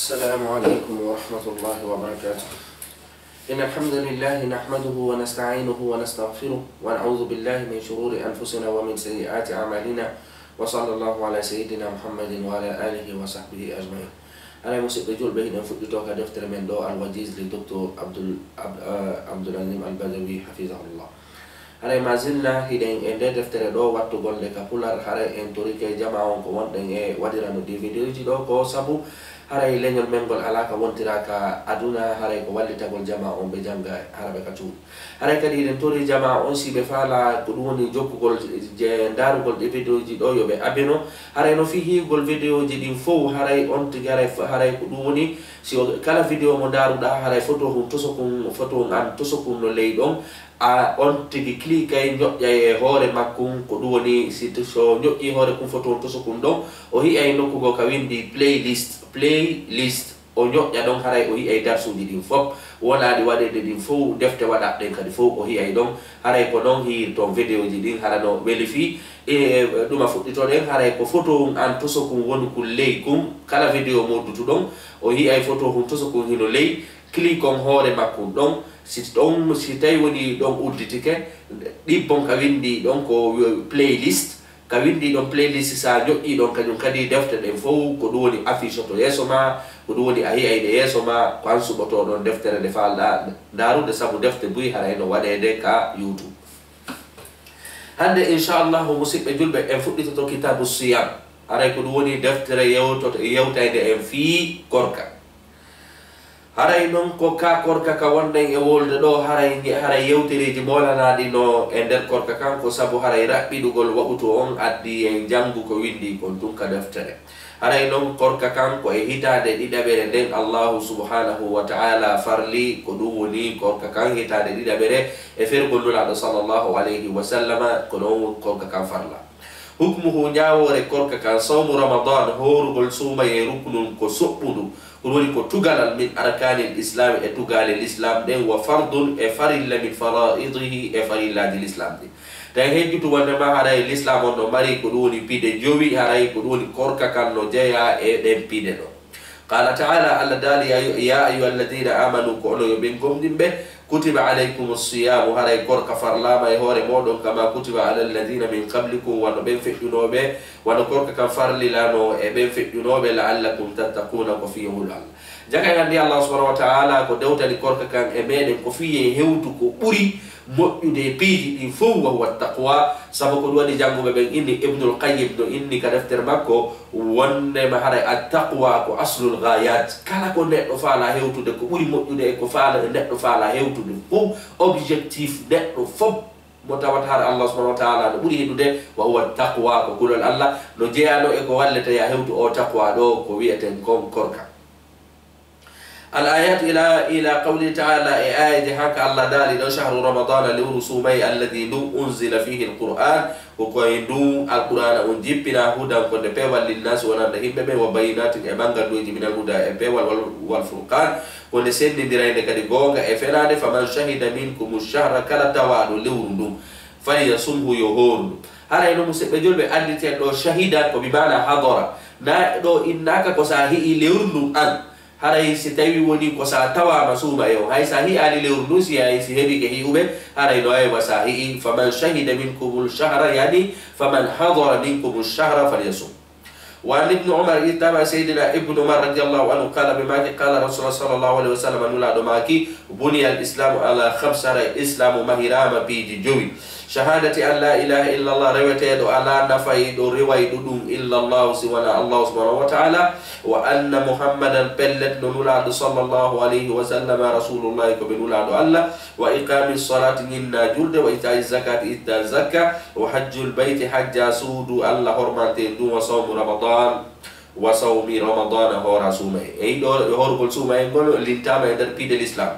السلام عليكم ورحمة الله وبركاته. إن الحمد لله نحمده ونستعينه ونستغفره ونعوذ بالله من شرور أنفسنا ومن سيئات أعمالنا وصلى الله على سيدنا محمد وعلى آله وصحبه أجمعين. أنا مسيب رجل بين فوق دفتر من دو الوجيز لدكتور عبد العليم البدوي حفظه الله. أنا ما زلنا هيدين إن دفتر دو وقت قول لك بولار هراي إن توريك جماعة قوان دين وديرانو دي فيديو جدو كو سبو haray leñol mengol alaka wontiraka aduna haray ko wallitagol jama on be janga harabe ka cuuɗi haray kadi eɗen tori jama on si ɓe faala ko ɗum woni jokkugol je darugol ɗe vidéo ji ɗo yoɓe abino haray no fi higol vidéo ji ɗin fof haray on tigi haray ko ɗum woni si kala vidéo mo daruɗa haray photo hum tosokun photo an tosokun no ley ɗon a on tigi cliquay ñoƴƴa e hoore makkum ko ɗum woni si so ñoƴƴi hoore kum photo on tosokun ɗon o hiyay nokkugo ka windi playlist o ñoƴƴa ɗon haray o hiyay darsuji ɗin fof wonaɗi waɗede ɗin fof defte waɗa ɗen kadi fof o hiyay ɗon haray ko noon hii ton vidéo ji ɗin hara no weli fi e ɗuma fuɗɗitoɗen haray ko photo an tosokun woni kun ley kum kala vidéo moddutuɗon o hiyay photo hum tosokun hino ley clique on hoore makkum ɗon si tawi woni ɗon udditike ɗibbon ka windi ɗon ko playlist ka windi ɗon playlist sa ñoƴƴi ɗon kañum kadi defte ɗen fof ko ɗum woni affiche to yeeso ma ko ɗum woni a hiyayde yeeso ma ko an suɓoto ɗon deftere nde falɗa darude saabu defte buy harayno waɗede ka YouTube. Hande inchallahu musidɓe julɓe en fuɗɗitoto kitabu siyam haray ko ɗum woni deftere yewtayde en fii korka haray noon ko ka korka ka wonden e wolde ɗo haray yewtereji molanaɗi no e nder korka kanko saabu haray raɓɓiɗugol waɓutu on addi en janngu ko windi kon tun ka deftere haray noon korka kanko e hitade ɗiɗaɓere nden allahu subhanahu wa ta'ala farli ko ɗum woni korka kan hitade ɗiɗaɓere e fergol nulaɗo sallllahu alayhi wa sallama ko ɗon korka kan farla hukmuhu ñawore korka kan sawmu ramadan horugol suumaye ruknun ko soɓɓudu woni ko tugalal min arkanil islam e tugale l'islam ɗen wa fardun e farilla min faraidihi e farillaji l'islam ɗin tan hejjutu wondema haray l'islam on no mari ko ɗum woni piide jowi haray ko ɗum woni korka kan no jeeya e ɗen piide ɗo qala taala allah daali ya ayuha alladina amanu ko ono yo ɓen gomɗinɓe kutiba alaykum siyamu haray korka farlama e hoore moɗon kama kutiba ala alladina min qablikum wano ɓen feƴƴunoɓe wano korka kan farlilano e ɓen feƴƴunoɓe laallakum tattakuna ko fiyehul allah jagay handi allah subhanahu wa taala ko dewtani korka kan e meɗen ko fiye hewtu ko ɓuri moƴƴude piiji ɗin fof wa huwa taqwa sabu ko ɗum waɗi jannguɓe ɓen inni ibnul qayyim no inni ka deftere makko wondema haray a taqwa ko aslul gayat kala ko neɗɗo faala hewtude ko ɓuri moƴƴude e ko faala neɗɗo faala hewtude fof objectif neɗɗo fof mo tawata hara allah subhanahu wa taala no ɓuri heɗude wa huwa taqwa ko kulol allah no jeeyano e ko wallete ya hewtu o taqwa ɗo ko wiyeten kon korka الآيات إلى قوله تعالى آية هكا الله دالي لو شهر رمضان لورسومي الذي أنزل فيه القرآن وكوين دو القرآن ونجيبنا هدى كون بيوال للناس ونندهم بي وبينات إبانغا دويجي من الهدى بيوال والفرقان كون سن ديرين كدي غونغا إفنان فمن شهد منكم الشهر كلا توادو لورندو فليصمه يهورندو هذا إنه مسيب جول بأدي تيادو شهيدا وبمعنى حضر نا دو إناك كساهي لورندو أن haray si tawi woni ko sa tawama suuma yo hay sa hi'ani lewru ndu si hay si heɓi ke hi'uɓe haray no aywa sa hi'i faman shahida minkum lchahra yani faman hadara minkum lchahra falyasum وعن ابن عمر إتبع سيدنا ابن عمر رضي الله عنه قال بما قال رسول الله صلى الله عليه وسلم نولا دماكي بني الإسلام على خمس إسلام مهرام بيجي جوي شهادة أن لا إله إلا الله رويته على نفاي دو رواي دون إلا الله سوانا الله سبحانه وتعالى وأن محمدا بلد نولا صلى الله عليه وسلم رسول الله كبنولا الله وإقام الصلاة منا جلد وإيتاء الزكاة إيتاء الزكاة وحج البيت حج سود الله حرمتين دون وصوم رمضان وصوم رمضان هو رسومه أي دور هو رسومه يقول لنتام يدر بيد الإسلام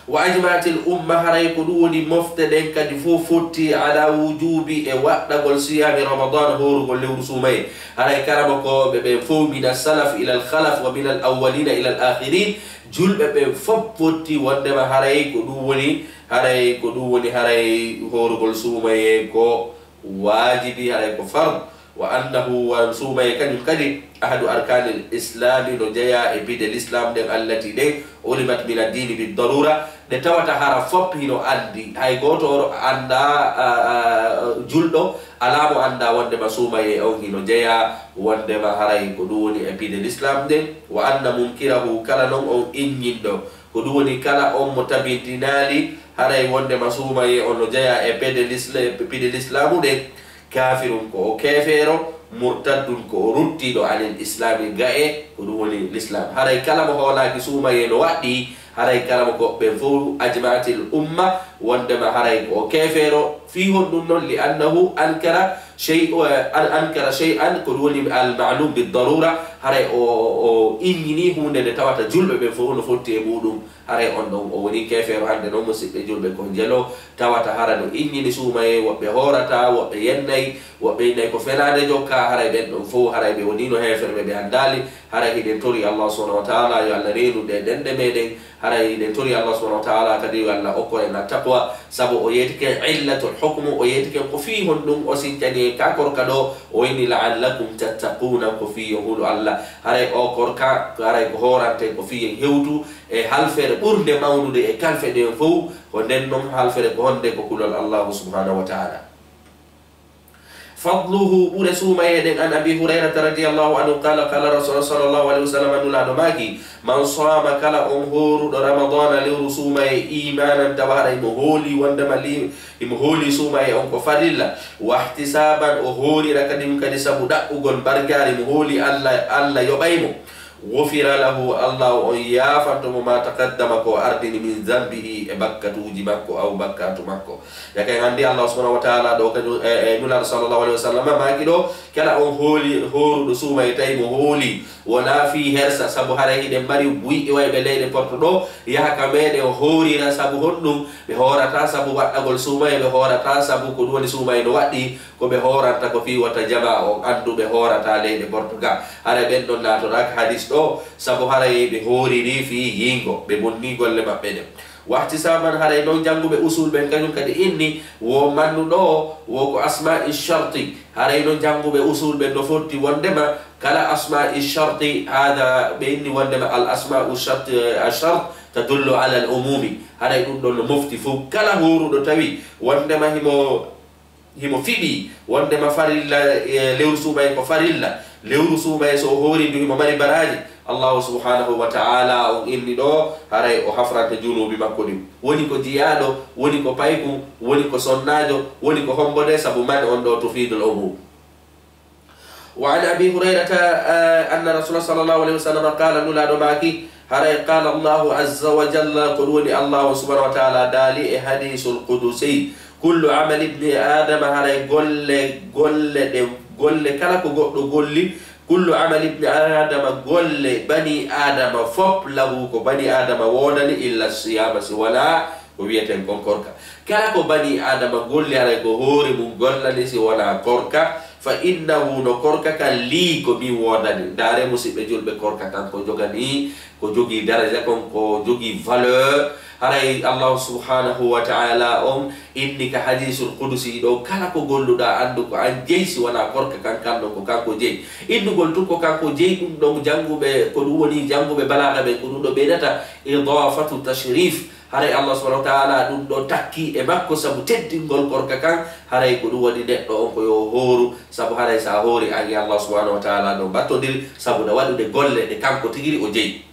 وأجمعت الأمة هراي كدوني مفتدين كدفو فوتي على وجوب وقت صيام رمضان هو رسومه هراي كرمكو بفو من السلف إلى الخلف ومن الأولين إلى الآخرين جل بفوتي وندما هراي كدوني هراي هو رسومه كو واجبي هراي كفرض وأنه وسوما يكن كدي أحد أركان الإسلام نجيا إبيد الإسلام دين التي دين علمت من الدين بالضرورة نتوى تهار فبهنو أندي هاي غوتور أندا جلدو ألامو أندا وندما سوما يأوهي نجيا وندما هاي كدوني إبيد الإسلام دين وأن منكره كالنوم أو إنيندو كدوني كلا متبنتنالي هاي وندما سوما يأوهي نجيا إبيد الإسلام دين kafirun ko kefero murtadun ko ruttido anil islami gae ko dum woni l'islam haray kala mo hola ki suma yeno waddi haray kala mo ko be fu ajma'atil umma wandama haray ko kefero fi hondun non li annahu ankara shay'an ko woni al ma'lum bid darura haray o innini hunde de tawata julbe be fu no fotti e mudum haray on don o woni kefero hande no musidbe julbe ko jelo tawata harano innini suma e wobbe horata wobbe yennay wobbe nay ko felade jokka haray ben don fu haray be woni no heferbe be andali haray hiden tori Allah subhanahu wa ta'ala yo Allah reenu de dende meden haray hiden tori Allah subhanahu wa ta'ala kadi Allah okko en taqwa sabo o yetike illatul hukm o yetike ko fi hondum o sintani ka korka do o inni la'allakum tattaquna ko fi yahulu Allah haray o korka haray ko horante ko fi hewtu e halfere burde mawnude e kalfede fu ko den non halfere ko honde ko kulal Allah subhanahu wa ta'ala فضله ورسوما يدن عن أبي هريرة رضي الله عنه قال قال رسول صلى الله عليه وسلم أنه لا نماكي من صام كلا أمهور رمضان لرسوما إيمانا تبارا مهولي وندما لي مهولي سوما أنكو فرلا واحتسابا أهولي ركدم كدسا مدأ أغن برغاري مهولي الله يبايمو غفر له الله يافت ما تقدم كو أردن من ذنبه بكة وجبكو أو بكة مكو يكي عندي الله سبحانه وتعالى دو نولا صلى الله عليه وسلم ما كدو كلا هولي هور دسوما يتايم هولي ولا في هرسا سابو هاري دي مريو بوي إواي بلي دي پرتو يها كمين هوري نا سابو هندو بهورتا سابو واتنغل سوما بهورتا سابو كدواني سوما ينواتي ko be horanta ko fi wata jama o andu be horata leyde Portugal hara ben don natorak hadis do sabo haray be horiri fi yingo be bonni golle mabbe de wahtisaban haray non jangube usul ben kanyum kadi inni wo mannu do wo ko asma'i sharti haray non jangube usul ben do fotti wondema kala asma'i sharti hada be inni wondema al asma'u sharti ashart tadullu ala al umumi haray dum don mufti fu kala horu do tawi wondema himo fiɓi wondema farilla lewru suumay ko farilla lewru suumay so hoori ndu himo mari baraji allahu subhanahu wa ta'ala on inni ɗo haray o hafranta junubi makko ɗi woni ko jiyaɗo woni ko payku woni ko sonnajo woni ko hombode sabu man on ɗo tufidul umum وعن أبي هريرة أن رسول الله صلى الله عليه وسلم قال نولا دماكي هري قال الله عز وجل قلوني الله سبحانه وتعالى دالي حديث القدسي كل عمل ابن آدم هاي قل كلا كو قولي كل عمل ابن آدم قل بني آدم فوق له بني آدم ودني إلا الصيام ولا وبيتن كوركا كلا كو بني آدم قل هاي هوري من قل لسي ولا كوركا فإنه نكوركا كلي كو بي ودني داري مسيب جول بكوركا تان كو جوغاني كو جوغي درجة كو جوغي فالور haray Allah subhanahu wa ta'ala inni ka hadisul qudusi do kala ko golluda andu ko an jeysi wana korka kankando ko kanko jeyi indugol tun ko kanko jeyi dum do jangube ko dum woni jangube balaga be ko dum do bedata idafatu tashrif haray Allah subhanahu wa ta'ala dum do takki e makko sabu teddingol korka kan haray ko dum woni neddo on ko yo horu sabu haray sa hori agi Allah subhanahu wa ta'ala do battodir sabu da wadude golle de kanko tigiri o jeyi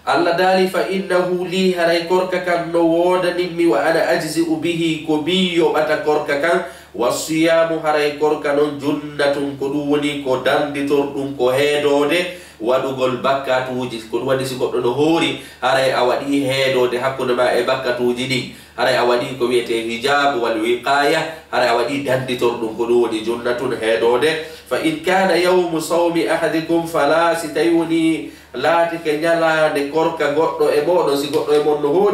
Allah dali fa innahu li haray korka kan no wodani mi wa ana ajzi'u bihi ko biyo bata korka kan wasiyamu haray korka non junnatun ko woni ko danditor dum ko hedode wadugol bakkatuji ko wadi si goddo no hori haray awadi hedode hakkunde ma e bakkatuji di haray awadi ko wiete hijab wal wiqaya haray awadi danditor dum ko woni junnatun hedode fa in kana yawmu sawmi ahadikum fala sitayuni laati ke nyalaande korka goddo e modo si goddo e mon no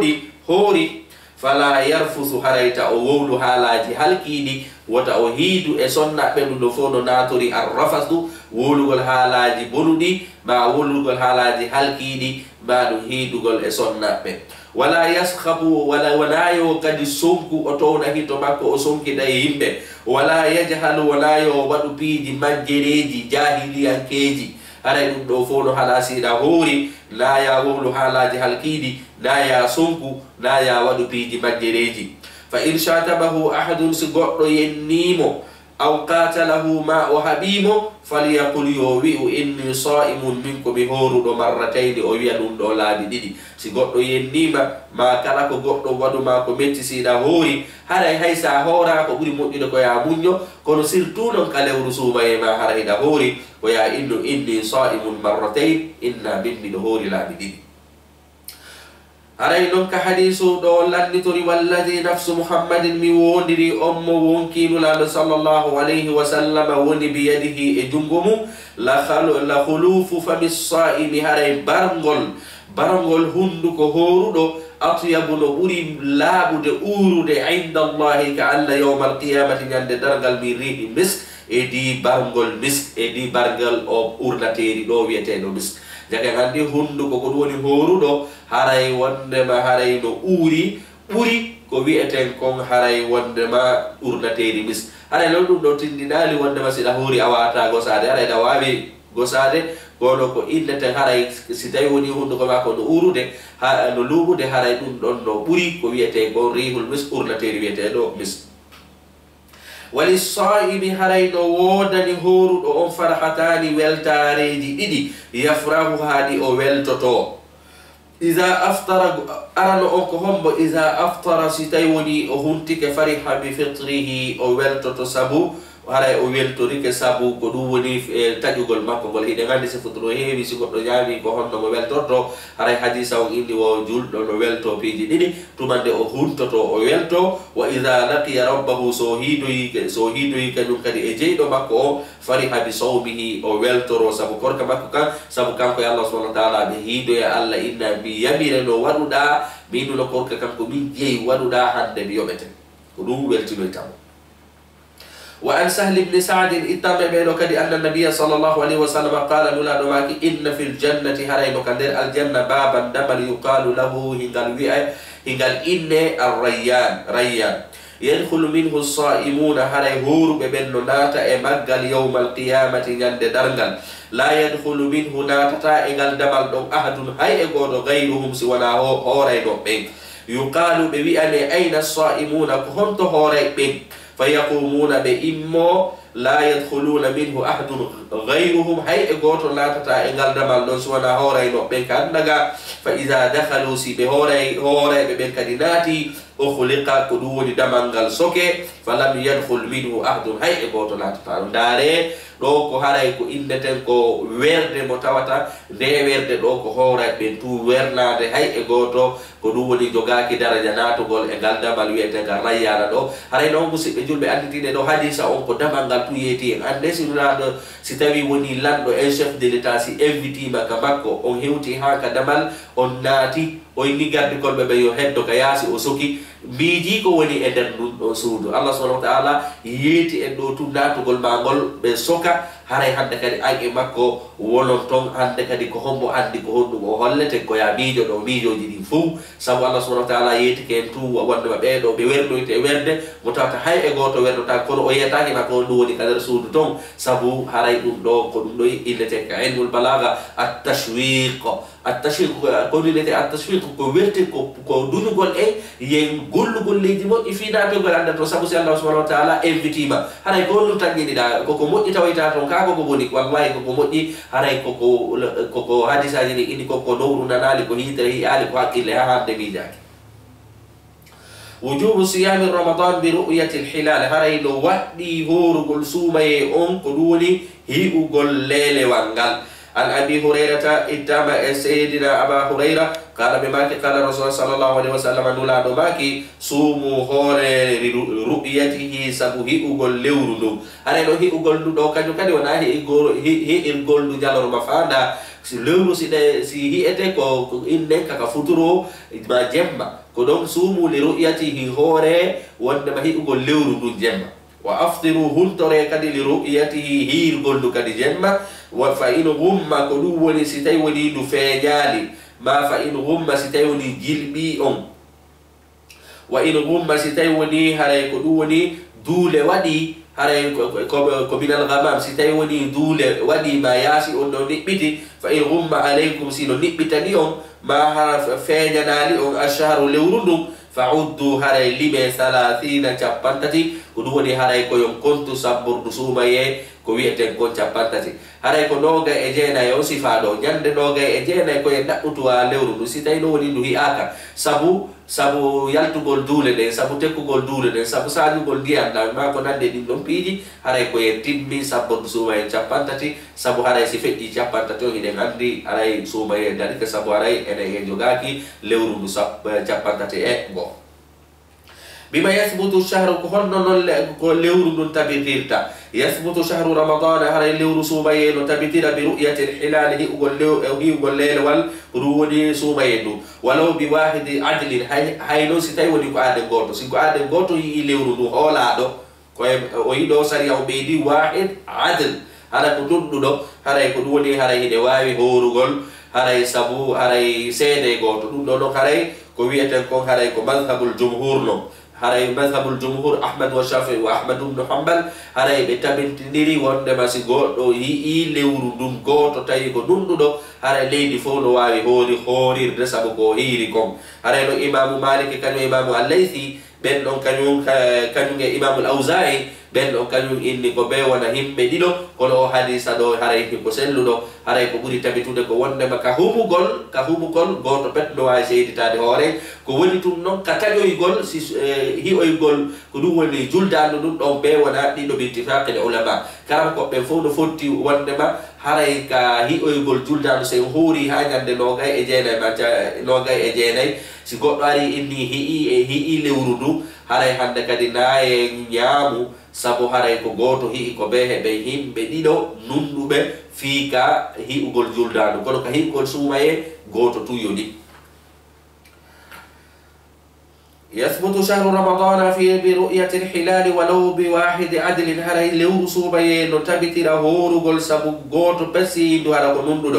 hori fala yarfusu harayta o wowlu halaji halkiidi wota o hiidu e sonna be do fono natori arrafasu wowlugol halaji bonudi ma wowlugol halaji halkiidi ma do hiidugol e sonna be wala yaskhabu wala yo kadi sonku o towna hito makko o sonkida e yimɓe wala yajhalu wala yo waɗu piiji majjereji jahiliyankeji haray ɗum ɗo fof no haala siɗa hoori la ya wowlu haalaji halkiɗi la ya sonku la ya waɗu piiji majjereji fa in shatabahu ahadun si goɗɗo yennimo aw qatalahu ma o haɓimo falyaqul yo wi'u inni sa'imun min komi horuɗo marratayni o wiya ɗum ɗo laabi ɗiɗi si goɗɗo yennima ma kala ko goɗɗo waɗuma ko metti siɗa hoori haray hay sa hoora ko ɓuri moƴƴude ko ya muñño kono surtout noon ka lewru suumaye ma hara hiɗa hoori ko ya innu inni sa'imun marratayn inna min miɗo hoori laabi ɗiɗi aray non ka hadisu ɗo lannitori walladi nafsu muhammadin mi wondiri on mo wonkinulaɗo sallllahu alayhi wa sallam woni biyadihi e jungo mum la khulufu fami sa'imi haray barngol hunduko horuɗo atyabu no ɓuri laaɓude urude inda allahi ka allah yawma alqiyamati ñande dargal mi rihi misk e di barngol misk e di bargal o urnateri ɗo wiyeteɗo misk jake gandi hunduko ko ɗum woni horuɗo haray wondema haray no ɓuri ko wiyeten kon haray wondema urnateri misk haray lo ɗum ɗo tindinali wondema siɗa hoori a wata gosade haray ɗa wawi gosade kono ko innete haray si tawi woni hunduko ma ko no urude no luɓude haray ɗum ɗon no ɓuri ko wiyete kon rihul misk urnateri wiyeteɗo misk walissaimi haray no wodani horuɗo on farhatani weltareji ɗiɗi yafrahu haɗi o weltoto iza aftara arano on ko hombo iza aftara si tawi woni o huntike fariha bi fitrihi o weltoto sabu haray o weltorike sabu ko ɗum woni taƴugol makko ngol hiɗe gandi si futuro heewi si goɗɗo ñaami ko honno mo weltorto haray hadisa on indi wo julɗo no welto piiji ɗiɗi tumande o huntoto o welto wa ida laqiya rabbahu so hiidoyi kañum kadi e jeyɗo makko o fariha bi sawmihi o weltoro sabu korka makko kan sabu kanko e allah subahana wa taala ɓe hiidoya allah inna mi yamire no waɗuɗa minuno korka kanko min jeeyi waɗuɗa hande mi yoɓete ko ɗum weltinoytamo وعن سهل بن سعد اتم بينو كدي أن النبي صلى الله عليه وسلم قال نولا نواكي إن في الجنة هرينو كندير الجنة بابا دمر يقال له هنقال إن الريان يدخل منه الصائمون هري هور ببنو ناتا مقال يوم القيامة يند درنغل لا يدخل منه ناتا إنقال دمال دون أحد هاي إغود غيرهم سوانا هورينو بين يقال ببئني أين الصائمون كهمت هوري بين فيقومون بإمو لا يدخلون منه أحد غيرهم هاي إغوتو لا تتا إنغال دمال دون سوانا هوري نو بين كاننغا فإذا دخلوا سي بهوري ببين كدناتي أخلقا كدوني دمانغال سوكي فلم يدخل منه أحد هاي إغوتو لا تتا داري ɗo ko haray ko indeten ko werde mo tawata nde werde ɗo ko howrat ɓen tu wernade hay e goto ko ɗum woni jogaki daraja natugol e ngal damal wiyetengal rayyana ɗo haray noon musidɓe julɓe anditiɗe ɗo hadisa on ko damal ngal tu yeeti en ande sinulaɗo si tawi woni lanɗo en chef de l'état si invitima ka makko on hewti ha ka damal on naati o inni gardikolɓe ɓe yo heddo ka yaasi o soki miiji ko woni e nder ɗum ɗo suudu allah subahanahu wa taala yeeti en ɗo tu natugol ma ngol ɓe soka haray hande kadi an e makko wonon ton hande kadi ko hombo andi ko honɗum o hollete ko ya miijo ɗo miijoji ɗin fof sabu allah subahanahu wa taala yeetike en tu wondema ɓeɗo ɓe werdoyte werde mo tawata hay e goto werdota kono o yiyataki makko on ɗum woni ka nder suudu ton sabu haray ɗum ɗo ko ɗum ɗo innete ka ilmul balaga attashwiq ko ɗinete attashwiq ko werti ko duñugol e yen gollugol leydi moƴƴi fiinatogol anda to sabu si allah subahanahu wa taala invitima haray ko ɗum tanñiniɗa koko moƴƴi tawayta toon ka koko boni wallahi koko moƴƴi haray koko hadisaji ni ini koko nowru nanali ko hiitere hiyali ko haqqille ha hande miijaki wujubu siyami ramadan bi ru'yati alhilal haray no waɗɗi horugol suumaye on ko ɗum woni hi'ugol lelewal ngal عن أبي هريرة اتبع سيدنا أبا هريرة قال بماك قال رسول صلى الله عليه وسلم نولا بماك صوموا هور رؤيته سبه أقول لورلو أنا لو هي أقول لو كانوا ونا هي أقول جالور مفادا لورلو si ete ko inne kaka futuro ma jemma ko don sumu li ru'yatihi hore wonde ma hi ugol lewru dun jemma wa aftiru huntore kadi li ru'yatihi hirgol du kadi jemma wa fa in gumma ko ɗum woni si tawi woni ndu feeñaali ma fa in ghumma sitayuni jilbi on wa in ghumma sitayuni haray ko duwoni dule wadi haray ko minal ghamam sitayuni dule wadi ma yasi on no nibbiti fa in ghumma alaykum sino nibbitani on ma haraf feñanali on ashharu lewrundum fa'uddu haray libe 30 capantati ko duwoni haray ko yon kontu sabburdu sumaye ko wi'eten kon capantati haray ko noga e jeena yo sifado nyande noga e jeena ko en dabbutuwa lewru du sitay no woni du hiaka sabu yaltugol duule den sabu tekkugol duule den sabu saajugol ndiyam dan ma ko nande din don piiji haray ko en timmi sabburdu sumaye capantati sabu haray si feƴƴi capantati o hiɗen andi haray sumaye dari ke sabu haray ene e jogaki lewru du capantati e go بما يثبت الشهر كهن لور تبتيرتا يثبت شهر رمضان هر لور سومين تبتير برؤية الحلال هي يقول ليل والروني سومين ولو بواحد عدل هاي نو ستاي ودي قاد غوتو سي قاد غوتو هي لور دو هولادو ويدو سريا بيدي واحد عدل هذا كدود دو هر كدوني هر هي واوي هورغول هر سبو هر سيده غوتو دو هر ko wi'eten kon haray ko madhhabul jumhur no haray madhhabul jumhur Ahmad wa Shafi'i wa Ahmad ibn Hanbal haray be tabintindiri wonde masi goddo yi lewru dum goto tawi ko dundudo haray leydi fo no wawi horirde sabu ko hiri kon haray no Imam Malik kanu Imam Al-Laythi ben don kanyum Imam Al-Auza'i ben don kanyum inni ko be wona himbe dido kono hadisa do haray ko selludo haray ko buri tabitude ko wonde maka humugol goto bet do way seyditade hore ko woni tum non ka tajoygol si hi'oygol ko dum woni juldando dum don be wona dido bi ittifaqi ulama karam ko be fo no fotti wonde ma haray ka hi'oygol juldando se hori ha nyande nogay e jeenay ma nogay e jeenay si goddo ari inni hi'i lewrudu haray hande kadi naye nyaamu sabu haray ko goto hi'i ko be hebe himbe dido nundube fika hi'ugol juldando kono ka hi'ugol sumaye goto tuyodi يثبت شهر رمضان في برؤية الحلال ولو بواحد عدل هراي لو سوبي نتبت له رجل سبو غوت بسي دو على نندو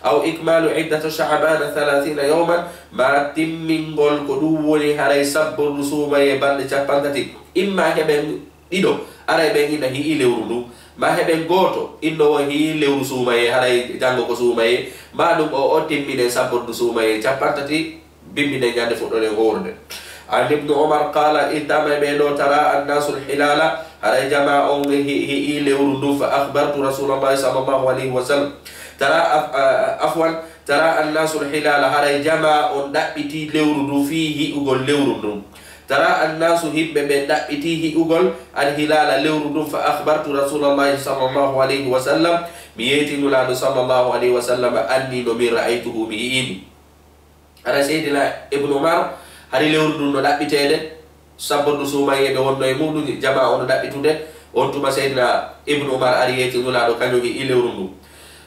أو إكمال عدة شعبان 30 يوما ما تمين غول كدوولي هراي سب الرسوبي بل جابانتي إما هبن إدو أراي بين هي لورو ما هبن غوتو إنو هي لورسوبي هراي جانغو كسوبي ما دوم أو تمين سب الرسوبي جابانتي بمين جاند فوتو غورد عن ابن عمر قال إدام بينو ترى الناس الحلال هراي جماعة هي لورو فأخبرت رسول الله صلى الله عليه وسلم ترى الناس الحلال هراي جماعة دابتي لورو فيه أقول لورو ترى الناس هب من دابتيه أقول الهلال لورو فأخبرت رسول الله صلى الله عليه وسلم ميتي نولاد صلى الله عليه وسلم أني نمي رأيته بإيني هذا سيدنا ابن عمر hari lewru dum no dabbitede sabbu sumaye be wonno e mudum jama on dabbitude on tuma sayyidina ibn umar ariyeti nulado kanyogi i lewru dum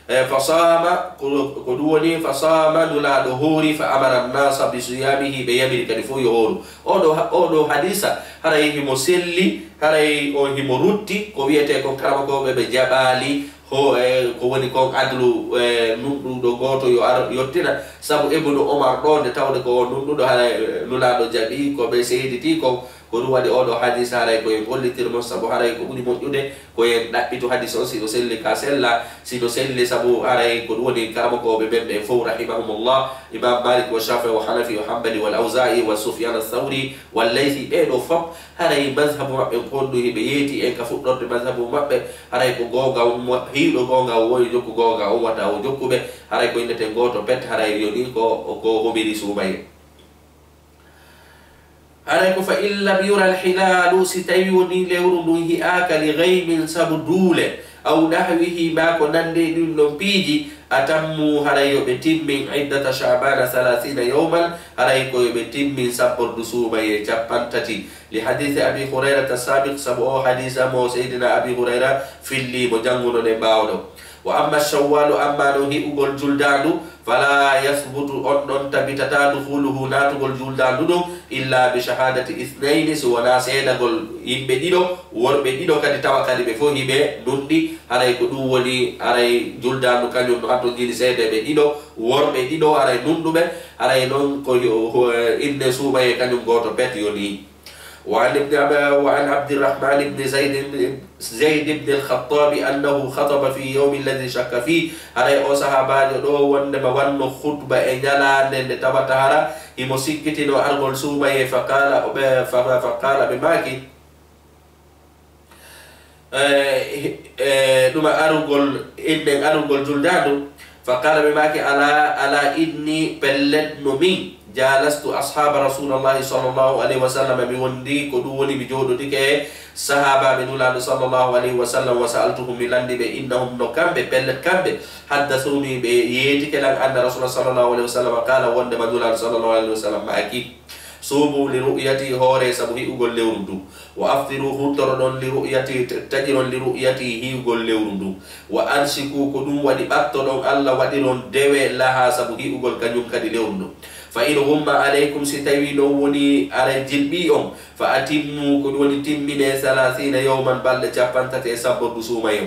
fa sama ko duwoni fa sama nulado hori fa amara an-nas bi siyamihi be yamiri kadi fu yoru odo hadisa haray himo selli haray o himo rutti ko wiete ko karama ko be jabali ko woni ko adlu nundudo goto yo yottina sabu ibnu umar do de tawde ko nundudo hala nulado jabi ko be seyditi ko dum wadi odo hadis haray ko en gollitir mo sabu haray ko buri mojude ko en dabbitu hadis o si do selli ka sella si do selli sabu haray ko woni karamo ko be bembe fo rahimahumullah imam malik wa shafi wa hanafi wa hanbali wal auza'i wa sufyan ath-thawri wal laythi e do fop haray mazhabu mabbe kondu be yeti en ka fuddorde mazhabu mabbe haray ko goga hiido gonga woyi jokku goga o wata o jokkube haray ko indete goto pet haray yoni ko homiri sumay haray ko fa illa yura al-hilal sitayuni lewruhi akali ghaymin sabdule aw nahwihi ma ko nande dum no piji atammu haray be timmin iddata sha'ban 30 yawman haray ko be timmin sabbu sumay japantati li hadith abi hurairah as-sabiq sabu hadith mo sayyidina abi hurairah filli mo janguno ne bawdo wa amma shawwalu amma no hi'ugol juldadu fala yathbutu on don tabitata dukhuluhu natugol juldadu dum إلا بشهادة اثنين سوانا سيدا قل يبديدو وربديدو كدي توكالي بفو هبه نندي هراي كدو ولي هراي جلدان كانيو نغاتو جيلي سيدا بديدو وربديدو هراي نندو به هراي نون كو إن سوما كانيو غوتو بيت يوني وعن عبد الرحمن بن زيد بن الخطاب أنه خطب في يوم الذي شك فيه هراي أو صحابة دو وندما ونو خطبة إنجالا نتبتهارا يمسكتين وأرغل سوما فقال بماكي نما أرغل جلدانو فقال بماكي ألا إني بلد نمي جالست أصحاب رسول الله صلى الله عليه وسلم بوندي كدوني بجودو تكي صحابة من الله صلى الله عليه وسلم وسألتهم ملاندي بإنهم نكام ببلد كام حدثوني بيتك لأن أن رسول الله صلى الله عليه وسلم قال وند من الله صلى الله عليه وسلم معكي صوموا لرؤيتي هوري سبهي أقول لوردو وأفطروا هترون لرؤيتي تجرون لرؤيتي هي أقول لوردو وأنسكوا كدو ودبطلون الله ودلون دوي لها سبهي أقول كنيوم كدي لوردو فإن هم عليكم ستوينو وني على جلبيهم فأتموا كدوني تمين 30 يوما بل جابان تتسبب بسوميهم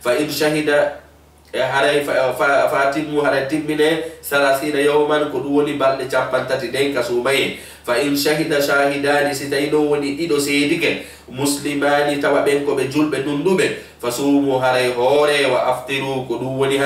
فإن شهد فأتموا على تمين 30 يوما كدوني بل جابان تتدين كسوميهم فإن شهد شاهدان ستوينو وني إدو سيدك مسلمان توابينكو بجلب نندوب فصوموا على هوري وأفطروا كدوني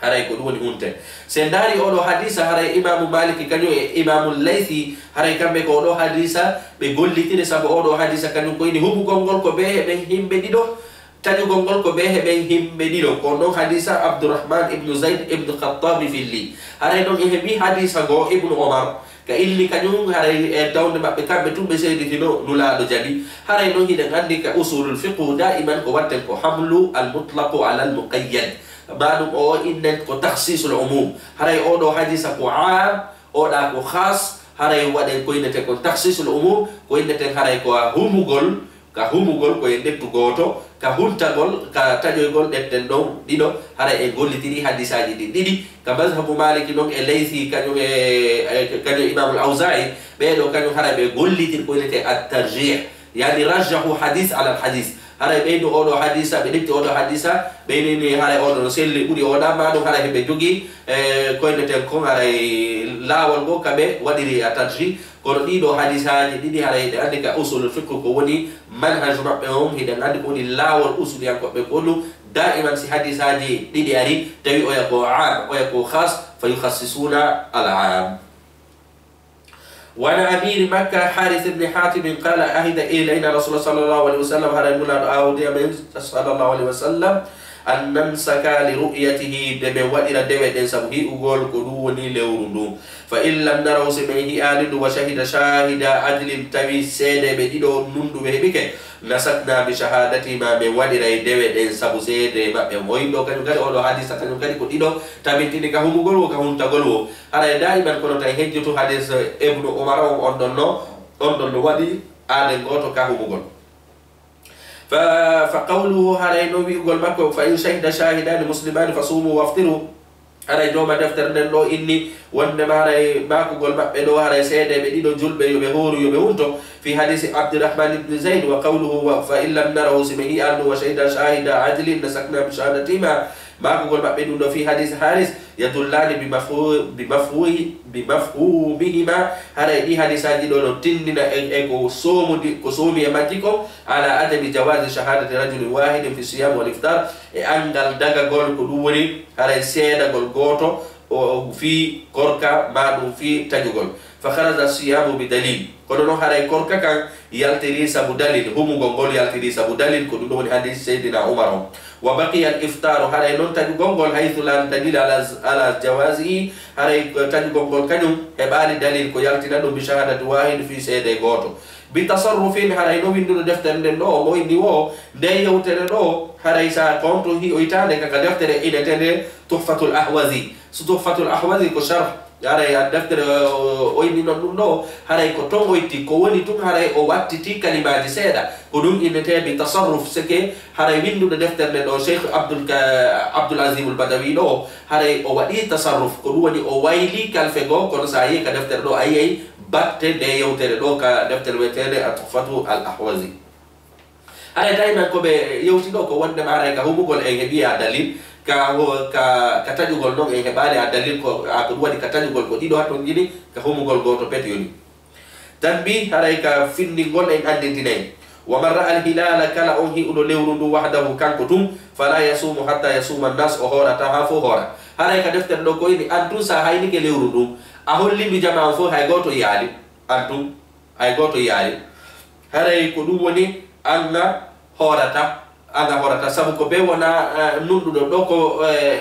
haray ko dum woni sen dari odo hadisa haray imam malik kanyo imam al-laythi haray kambe ko odo hadisa be gollitire sabo odo hadisa kanyo ko ini hubu gongol ko be himbe dido taju gongol ko be himbe dido ko no hadisa Abdurrahman ibn Zaid ibn Khattab filli haray don hebi hadisa go ibn Umar ka illi kanyo haray dawde mabbe kambe tumbe seydi tino nula do jadi haray no hide gandi ka usulul fiqh daiman ko watten ko hamlu al-mutlaq ala al-muqayyad بعدم أو إنك كتخصيص العموم هراي أودو حديث كو عام أو دا كو خاص هراي ودن كو إنك كتخصيص العموم كو إنك هراي كو هموغول كهموغول كو إنك تغوتو كهونتاغول كتاجوغول دتن دوم ديدو هراي إغول لتري حديث هاجي ديدي كمذهب مالك نوم الليثي كانوا إمام الأوزاعي بيدو كانوا هراي بيغول لتري كو إنك الترجيح يعني رجحوا حديث على الحديث haray ɓeydo oɗo hadisa ɓe ɗefti oɗo hadisa ɓeynini haray oɗo no selli ɓuuri oɗa ma ɗum haray heɓe jogui koyneten kon haray laawol go kaɓe waɗiri a tarji kono ɗiɗo hadisaji ɗiɗi haray ɗe andi ka usul fiqh ko woni manhaj maɓɓe on hiɗen andi ko woni laawol usuliyankoɓe ko ɗum daiman si hadisaji ɗiɗi ari tawi oya ko am oya ko khas fa yukhassisuna al am وعن أمير مكة حارث بن حاتم قال أهد إلينا رسول الله صلى الله عليه وسلم هذا المولى أودي من صلى الله عليه وسلم أن نمسك لرؤيته دم وإلى دم سبه أقول كدوني لورندو فإن لم نروا سمعه آلد وشهد شاهد عدل تبي سيد بديدو نندو بهبك نسكنا بشهادتي ما من وإلى دم سبه سيد ما بمويدو كانوا كانوا أولو حديث كانوا كانوا كديدو تبي تني كهم قلوا كهم تقولوا هذا دائما كنا تهجتوا حديث ابن عمر أندنو ودي آدم غوتو كهم قلوا فقوله هراي نوبي يقول مكو فإن شهد شاهدان مسلمان فصوموا وافطروا هراي دوما دفتر نلو إني وانما هراي ماكو قول مكو هراي سيدة بديدو جلب يبهور يبهونتو في حديث عبد الرحمن بن زيد وقوله فإن لم نره سمه أنه وشهد شاهد عدل نسكنا بشهادتهما ماكو قول مكو في حديث حارث يدلان بمفهومهما هراي دي حديث دولو تنين اكو سومي يماتيكو على عدم جواز شهادة رجل واحد في الصيام والإفطار أنجل دغا قول كدوري هراي سيدا قول غوتو في كوركا مادو في تجوغول فخرج الصيام بدليل كونو هراي كوركا كان يالتري سبو دليل هم غونغول يالتري سبو دليل كدو حديث سيدنا عمر وبقي الإفطار هراي نون تجوغول حيث لا دليل على جوازه هراي تجوغول كانوا هبالي دليل كو يالتنا بشهادة واحد في سيدة غوتو بتصرفين هراي نو ويندو دفتر ندو مو يندي wo de yewtere do haray sa konto hi o itande kaka deftere inetende tuhfatul ahwazi so tuhfatul ahwazi ko sharh haray a deftere o yindi non dum do haray ko ton o itti ko woni tun haray o wattiti kalimaji seeda ko dum inete bi tasarruf seke haray windu do deftere do Sheikh Abdul Azim al-Badawi do haray o wadi tasarruf ko dum woni o wayli kalfe go kono sa yi ka deftere do ayay batte de yewtere ɗo ka deftere wiyetede Tuhfatu al Ahwazi. Haray dayman koɓe yewti ɗo ko wondema haray ka humugol en heeɓi a dalil ka taƴugol noon en heɓani a dalil ko ɗum waɗi ka taƴugol ko ɗiɗo hatton jiɗi ka humugol goto pet yoni tan mbi haray ka findingol en andintinayi wa man ra'a al-hilala kala on hi'uɗo lewru ndu wahdahu kanko tum fala yasumu hatta yasuma an-nas o horata ha fo hora. Haray ka deftere ɗo ko yini an tun sa haynike lewru ndum a hollimi jama on fof hay goto yaali an tun hay goto yaali. Haray ko ɗum woni anga horata sabu ko be wona nunɗuɗo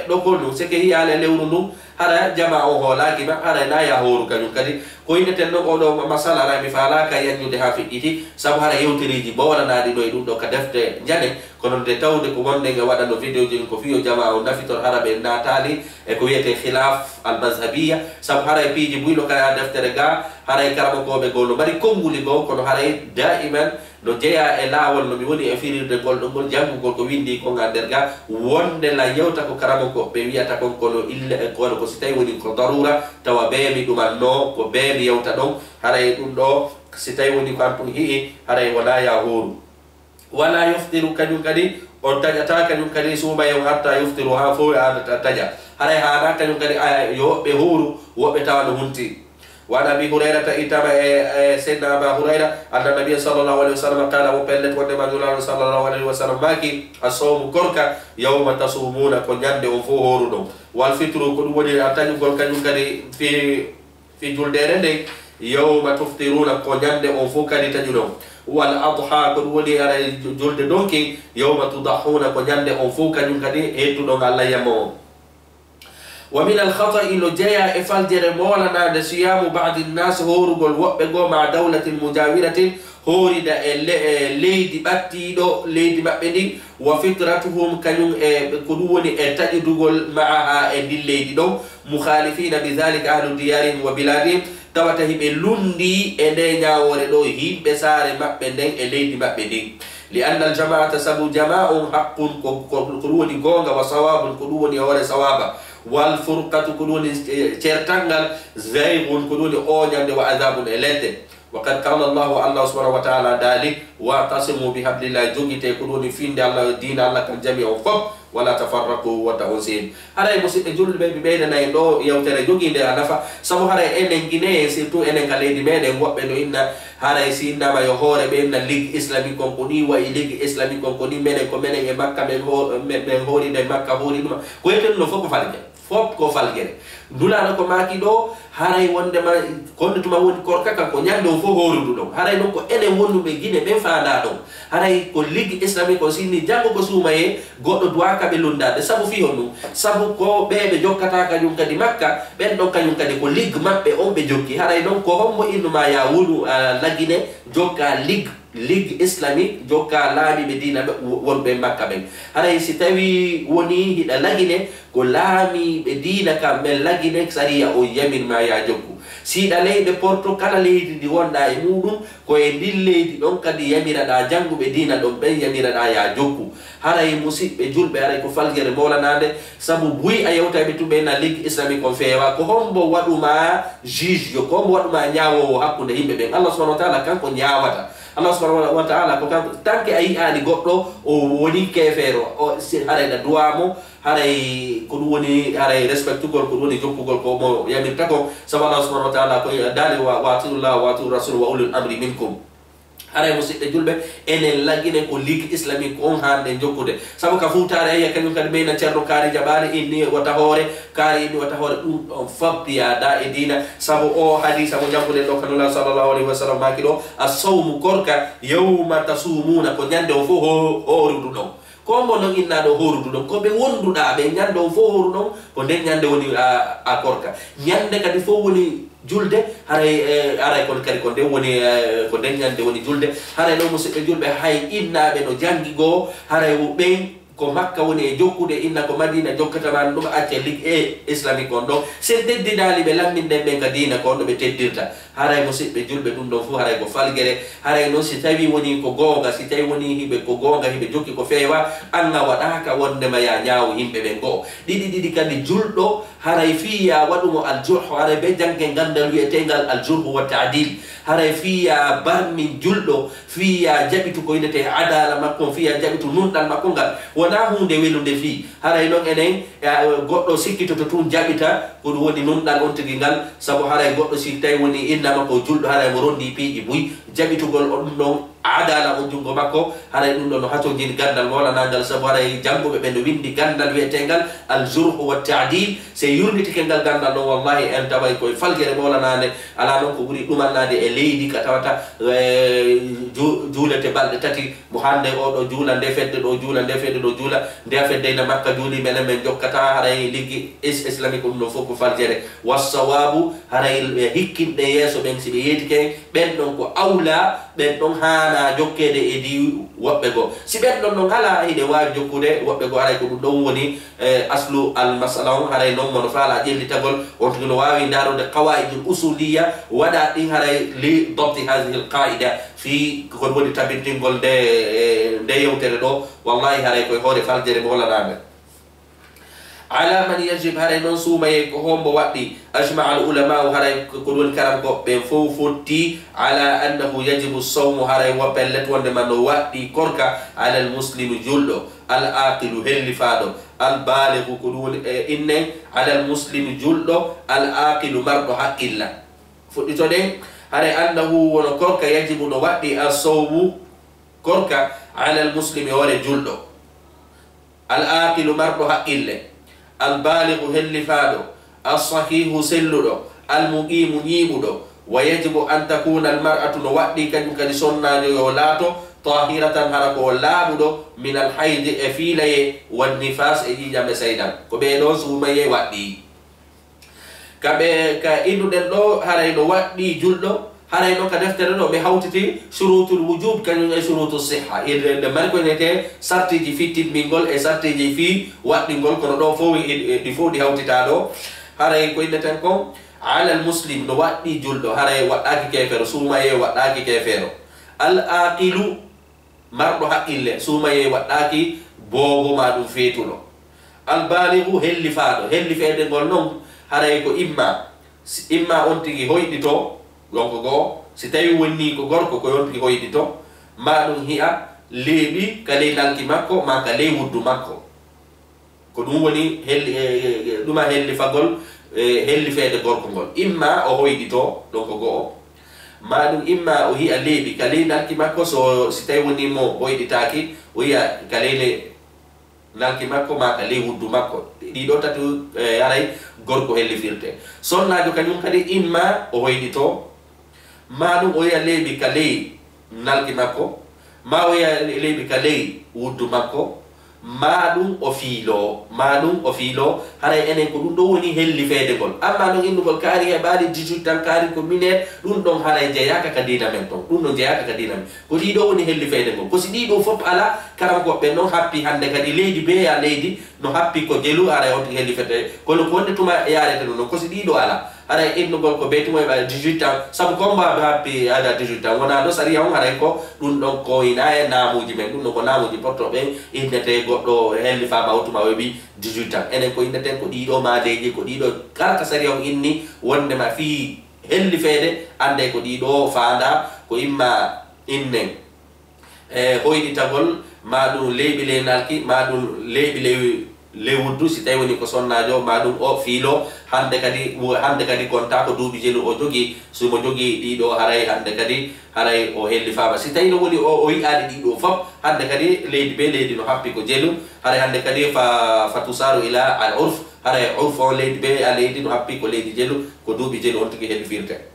ɗo ko ɗum seke yiyale lewru ndum hara jama o hoolaki ma hara na ya horu kañum kadi ko yineten noon oɗo masala ara mi falaka yanñude ha feƴƴiti sabu hara yewteriji bowlanadi ɗo e ɗum ɗo ka defte jane kono nde tawde ko wonde nga waɗano vidéo ji ko fiyo jama o nafitor hara ɓe natali e ko wiyete khilaf al mazhabiya sabu haray piiji buyɗo kaya deftere ga haray karamakoɓe goo no mbaɗi konnguli goo kono haray daiman no jeeya e laawol no mi woni e firirde ngol ɗo ngol janngugol ko windi ko nga nder ga wonde la yewta ko karamako ɓe wiyata kon kono kono ko si tawi woni ko darura tawa beemi ɗumanno ko beemi yewta ɗon haray ɗum ɗo si tawi woni ko an ɗum hi'i haray wala ya hooru wala yuftiru kañum kadi on taƴata kañum kadi suuma yon hatta yuftiru ha fo adata taƴa haray hana kañum kadi yo woɓɓe hooru woɓɓe tawa no hunti. وعن أبي هريرة إتابع سيدنا أبا هريرة أن النبي صلى الله عليه وسلم قال وبلت ونما جلال صلى الله عليه وسلم ماكي الصوم كركا يوم تصومون كنيان وفوهورون والفطر كن ولي أتاني كركا يكري في جلدين يوم تفطرون كنيان وفوكا لتجلون والأضحى كن ولي جلد دونكي يوم تضحون كنيان وفوكا يكري هيتو الله يمون. ومن الخطأ إنه جاء إفعال جرمولا نسيام بعض الناس هورغول وبغو مع دولة مجاورة هورد ليدي باتيدو ليدي مابدي وفطرتهم كانوا كدوني تجدغول معها الليدي دو مخالفين بذلك أهل ديارهم وبلادهم تواتهم لوندي إدينا وردو هيب بسار مابدين الليدي مابدي لأن الجماعة سبو جماع حق كدوني غونغا وصواب كدوني وري صوابا والفرقة كدوني تيرتانغال زيغ كدوني أونيان وعذاب إليته وقد قال الله سبحانه وتعالى ذلك واعتصموا بحبل الله جوجيتي كدوني فين الله دين الله كان جميع فوق ولا تفرقوا وتعوزين هذا مسلم جول بيننا يدو يوتر جوجي ده نفا سمو هذا إنن جنيه سيرتو إنن كاليدي مين وقبلو إن هذا سينا ما يهور بين الليج إسلامي كومبوني والليج إسلامي كومبوني مين كمين يمكن من هوري ده مكة هوري ما كويتن نفوق فالجة fop ko falgere dulana ko maki do haray wonde ma konde tuma woni korka ko nyando fo horudu do haray non ko ene wondu be gine be faanda do haray ko ligi islamique ko sinni jango ko sumaye goddo duaka be lundade sabu fi honu sabu ko be jokkata ka jum kadi makka ben don kanyum kadi ko lig mabbe on be jokki haray non ko hommo innu ma ya wulu lagine jokka ligue islamique jokka laabi be dina wonbe makka ben haray si tawi woni hida lagine ko laami be dina kam men lagine sariya o yamin ma ya jokku siida leyde porto kala leydi di wonda e mudum ko e ndin leydi don kadi yamirada jangube dina don ben yamirada ya jokku haray musibbe julbe haray ko falgere molanade sabu buy a yewtabe tube na ligue islamique on feewa ko hombo waduma juge yo ko waduma nyaawo hakkunde himbe ben Allah subhanahu wa ta'ala kanko nyaawata Allah subhanahu wa ta'ala ko kanko tanke ayi ani goddo o woni kefero o haray da duamo haray ko woni haray respectugol ko woni jokkugol ko mo yamirta ko sabu Allah subhanahu wa ta'ala ko dali wa atullah wa atur rasul wa ulul amri minkum haray musidɓe julɓe enen laggine ko ligue islamique on hande jokkude sabu ka futare aya kañum kadi ɓeyna ceerno kaari jaɓaali inni wata hoore kaari inni wata hoore ɗum ɗon fabbiyada e dina sabu o hadisa mo janguɗen ɗo kanula sallllahu alayhi wa sallam maki ɗo a sawmu korka yawma tasumuna ko ñande o fof horudu ɗon kombo non innaɗo horudu ɗon koɓe wonduɗa ɓe ñande o fof horu ɗon ko nden ñande woni a korka ñande kadi fof woni julde haray kon kadi ko nden woni ko nden ñande woni julde haray no musidɓe julɓe hay innaɓe no jangi goo haray ɓen ko makka woni e jokkude inna ko madina jokkata man ɗum acce lig e islamique on ɗon sen teddinali ɓe lamminden ɓen ka dina ko on ɗo ɓe teddirta haray musidɓe julɓe ɗum ɗon fo haray ko falguere haray noon si tawi woni ko gonga si tawi woni hiɓe ko gonga hiɓe jokki ko feewa anga waɗaka wondema ya ñaawo yimɓe ɓen goo ɗiɗi kadi julɗo haray fiya waɗumo aljurhu haray ɓe jangge gandal wiyetegal aljurhu wa ta'dil haray fiya barmin julɗo fiya jaɓitu ko yinete adala makko fiya jaɓitu nunɗal makko ngal wona hunde welude fi haray noon enen goɗɗo sikkitoto tun jaɓita ko ɗum woni nunɗal on tigi ngal saabu haray goɗɗo si tawi woni innama ko julɗo haray mo rondi piiƴi buy jaɓitugol on ɗon adala on jungo makko haray ɗum ɗo no hatojini gandal molanangal saabu haray janguɓe ɓe no windi gandal wiyetegal aljurhu wa ta'dil se yurnitike ngal gandal ɗon wallahi en taway koye falguere molanade ala noon ko ɓuuri ɗumannade e leydi ka tawata juulete balɗe tati mo hande oɗo juula nde fedde ɗo juula nde fedde ɗo juula nde feddeyna makka juuli menen men jokkata haray liggi islamique ɗum ɗo fof ko falguere wassawabu haray hikkinɗe yeeso ɓen si ɓe yeetike ɓen ɗon ko awla ɓen ɗon hana jokkede e di woɓɓe goo si ɓen ɗon ɗon ala hiɗe wawi jokkude woɓɓe goo haray ko ɗum ɗon woni aslu al masala on haray noon mono faala ƴellitagol on tigi no wawi darude qawaidul usuliya waɗa ɗin haray li dabti hadihi l qaida fi kon woni tabintingol nde yewtere ɗo wallahi haray koye hoore faljere mo hollaname ala man yajib haray noon suumaye ko hombo waɗɗi ajma al ulama haray ko woni karankoɓe ɓen fof fotti ala annahu yajibu sawmu haray woɓɓellet wonde man no waɗɗi korka ala al muslimu julɗo al aqilu hellifaɗo al baligu ko ɗum woni innen ala al muslimu julɗo al aqilu marɗo haqqilla fuɗɗitoɗen haray annahu wono korka yajibu no waɗɗi al sawmu korka ala al muslimi hoore julɗo al aqilu marɗo haqqille albaligu hellifaɗo alsahihu selluɗo almuqimu ñiiɓuɗo wa yajibu an takuna almar'atu no waɗɗi kañum kadi sonnajo yo laato tahiratan hara ko laaɓuɗo min alhaydi e fiilaye wannifas e ƴiƴam e saydan ko ɓeɗo suumaye waɗɗi kaɓe ka innuɗen ɗo haray no waɗɗi julɗo haray noon ka deftere ɗo ɓe hawtiti surutul wujub kañum e surutu siha nde mari ko nete sartiji fittinɓingol e sartiji fi waɗɗingol kono ɗo fof ɗi fof ɗi hawtita ɗo haray ko inneten kon alal muslim no waɗɗi julɗo haray waɗɗaki kefero suumaye waɗɗaki kefero al aqilu marɗo haqqille suumaye waɗɗaki boobo ma ɗum feetuɗo al baligu hellifaɗo hellifede ngol noon haray ko imma on tigi hoyɗito donc goo si tawi wonni ko gorko ko yonti hoyɗito ma ɗum hiya leeɓi ka ley nalki makko ma ka ley wuddu makko ko ɗum woni ɗuma hellifagol hellifede gorko ngol imma o hoyɗito donc goo ma ɗum imma o hiya leeɓi ka ley nalki makko si tawi woni mo hoyɗitaki o hiya ka ley nalki makko ma ka ley wuddu makko ɗiɗo tati haray gorko hellifirte sonnajo kañum kadi imma o hoyɗito ma ɗum o yiya leeɓi ka ley nalki makko ma o yiya leeɓi ka ley wuddu makko ma ɗum o fiilo haray enen ko ɗum ɗo woni hellifede ngol amma ɗon innugol kaari heɓaali 18 tan kaari ko minute ɗum ɗon haray jeyaka ka dina men ton ɗum ɗon jeyaka ka dina men ko ɗiɗo woni hellifede ngol ko si ɗiɗo fof ala karankoɓe noon happi hande kadi leydi beya leydi no happi ko jelu haray on hellifede kono ko wonde tuma yarete ɗum ɗon ko si ɗiɗo ala haray innugol ko ɓeytumo heɓa 18 ans saabu combaɓe happi ada 18 ans wona ɗo saria on haray ko ɗum ɗon ko ina e namuji men ɗum ɗon ko namuji portoɓe innete goɗɗo hellifama hawtuma o heɓi 18 ans enen ko inneten ko ɗiɗo madeji ko ɗiɗo kala ka saria on inni wondema fi hellifede ande ko ɗiɗo fanda ko imma innen hoyɗitagol ma ɗum leyɓi ley nalki ma ɗum leyɓi ley wuddu si tawi woni ko sonnajo ma ɗum o fiilo hande kadi konta ko duuɓi jelu o jogui somo jogui ɗiɗo haray hande kadi haray o hellifama si tawi no woni o yiyaɗi ɗiɗo fof hande kadi leydi be leydi no happi ko jelu haray hande kadi fa tusaru ila al urf haray urf on leydi be a leydi no happi ko leydi jelu ko duuɓi jelu on tigui hellifirte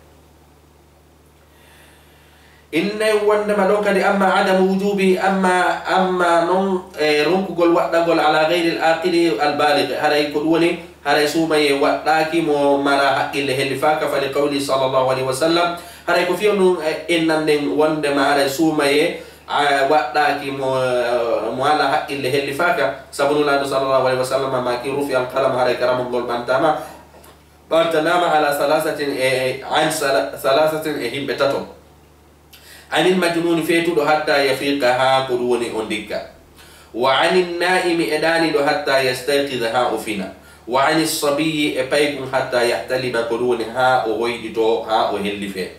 inne wondema ɗon kadi amma adamu wujubi amma noon ronkugol waɗɗagol ala gayri l aqili albalighe haray ko ɗum woni haray suumaye waɗɗaki mo mara haqqille hellifaka fa li qawli sallllahu alayhi wa sallam haray ko fiyo ɗum innan nden wondema haray suumaye waɗɗaki mo ala haqqille helli faka sabunulaɗo sallallahu alaihi wasallam maki rufi alqalam haray karamogol ɓantanama ala salasatin an salasatin himɓe tato anil majnuni feetuɗo hatta yafiqa ha ko ɗum woni o ndigga wa anin naimi e ɗaniɗo hatta yastayqida ha o fina wa ani sabiyi e paykum hatta yahtaliba ko ɗum woni ha o hoyɗito ha o helli fe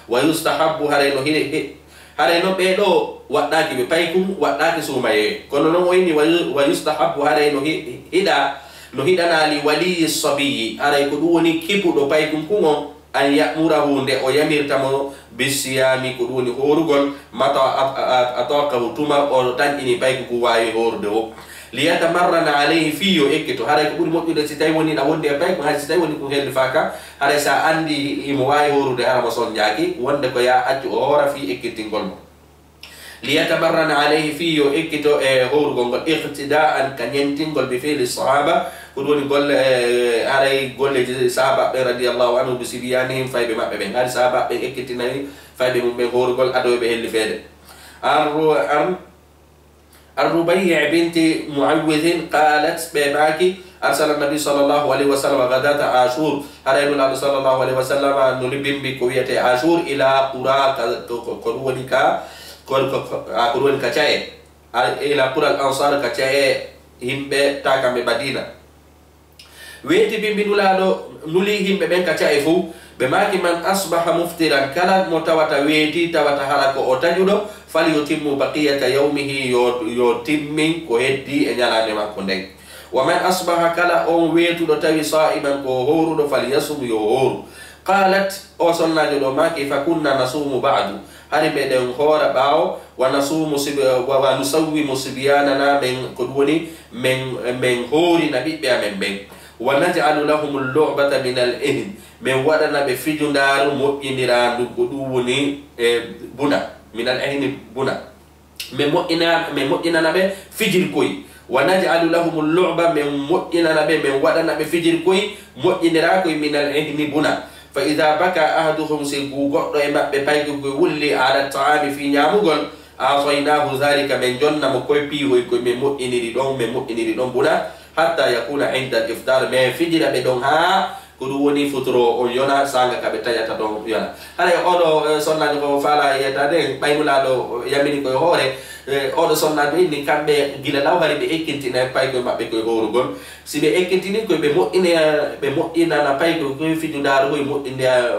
wa yustahabu harayno ɓeɗo waɗɗaki ɓe paykum waɗɗaki sumaye kono noon o inni wa yustahabu harayno hiɗa no hiɗanali waliyi sabiyi haray ko ɗum woni kipuɗo paykum kuŋo an yamurahu nde o yamirtamo bisiyami ko ɗum woni horugol mata ataqahu tuma o tanƴini payko ko wawi horude o liyatamarrana alayhi fiyo ekkito haray ko ɓuri moƴƴude si tawi woni ɗa wonde e payko hay si tawi woni ko helli faka haray sa andi imo wawi horude harama soñƴaki wonde ko ya accu o hoora fi ekkittingol mo liyatamarrana alayhi fiyo ekkito e horugol ngol iqtida'an ka ñentingol bi fi'li sahaba ko ɗum woni golle aray golleji sahabaɓe radiallahu anhu bi sibiyanihim fayɓe maɓɓe ɓen hari sahabaɓe ekkitinayi fayɓe mum ɓen horugol adoɓe helli feede الربيع بنت معوذ قالت بباكي أرسل النبي صلى الله عليه وسلم غداة عاشور هرين الله صلى الله عليه وسلم نلبم بكوية عاشور إلى قرى قرون كتاي إلى قرى الأنصار كتاي هم بتاكم بمدينة ويتي بمبنولادو نولي هم ببن كتاي فو بماكي من أصبح مفترا كلا متوتا ويتي توتا هركو أتجدو فليتم بقية يومه يتمين كهدي إنيالا نما كندين ومن أصبح كلا أم ويتو تاوي صائما كهورو فليصم يهورو قالت أوصلنا جدو ماكي فكنا نصوم بعد هاري بدن خورا باو ونصوم ونسوي مسبياننا من قدوني من هوري نبي بيا من بين ونجعل لهم اللعبة من الإهن من ودنا بفجن دار مؤينران قدوني بنا من الإهن بنا من مؤينا نبي فجر كوي ونجعل لهم اللعبة من مؤينا نبي من ودنا بفجر كوي مؤينران كوي من الإهن بنا فإذا بكى أحدهم سيقوغو إما ببايكو ولي على الطعام في نياموغل أعطيناه ذلك من جنة مكوي بيهو يكوي من مؤيني ردون بنا حتى يكون عند الإفطار ما فجر بدون ها كدوني فترو يونا سانغا كبتايا تدون يونا هذا أولو صنع نقول فلا يتدين بايمولا لو يميني كوي هوري أولو صنع بيني كم بجيل لاو هاري بإكنتين بايكو ما بيكوي هورغون si be ekentini ko be mo'ina na pay ko fidu daru ko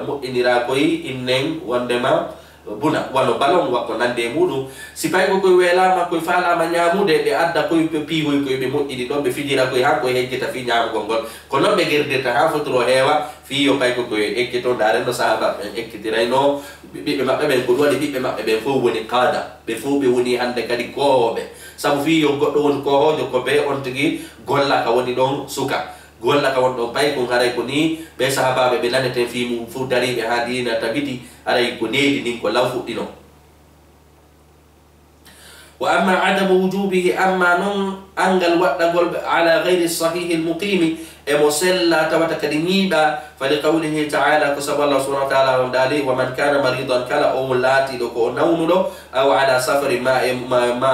mo'inira ko innen wondema buna wano balon wako nande mudu si pay ko wela ma ko fala ma nyamude be adda ko pi ko be mo'ini don be fijira ko ha ko hejjeta fi nyam gongol ko non be gerdeta ha fotro hewa fi yo pay ko ekketo dare no sahaba ekkitira no bibbe mabbe ben ko wadi bibbe mabbe ben fo woni qada be fo be woni hande kadi ko be sabu fi yo goddo won ko hojo ko be on tigi golla ka woni don suka golla ka won do bay ko haray ko ni be sahababe be lanete fi mu fu dari be hadina tabiti aray ko needi nin ko law fuddino wa amma adam wujubihi amma non angal wadda gol ala ghairi sahih al muqim e musalla tawata kadiniba fa li qawlihi ta'ala kusaba Allah subhanahu wa ta'ala wa dali wa man kana maridan kala o lati do ko nawnudo aw ala safari ma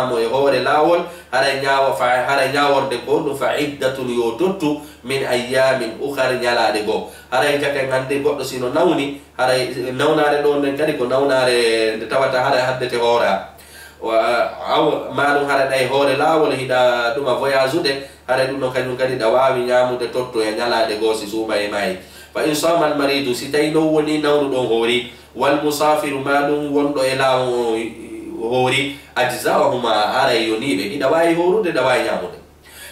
mo e hore lawol hara nyaawo fa hara nyaaworde ko do fa iddatun yututtu min ayyamin ukhra nyalaade go hara jake ngande goddo sino nawni hara nawnare do nden kadi ko nawnare de tawata hara haddete hora wa aw maalum hara day hore lawol hida duma voyage de hara dum non kanyum kadi da wawi nyamude totto e nyalaade go si suma e mai fa in sama al maridu si tay no woni nawnu don hori wal musafiru maalum wondo e lawo hori ajzahuma hara yonibe hida wawi horude da wawi nyamude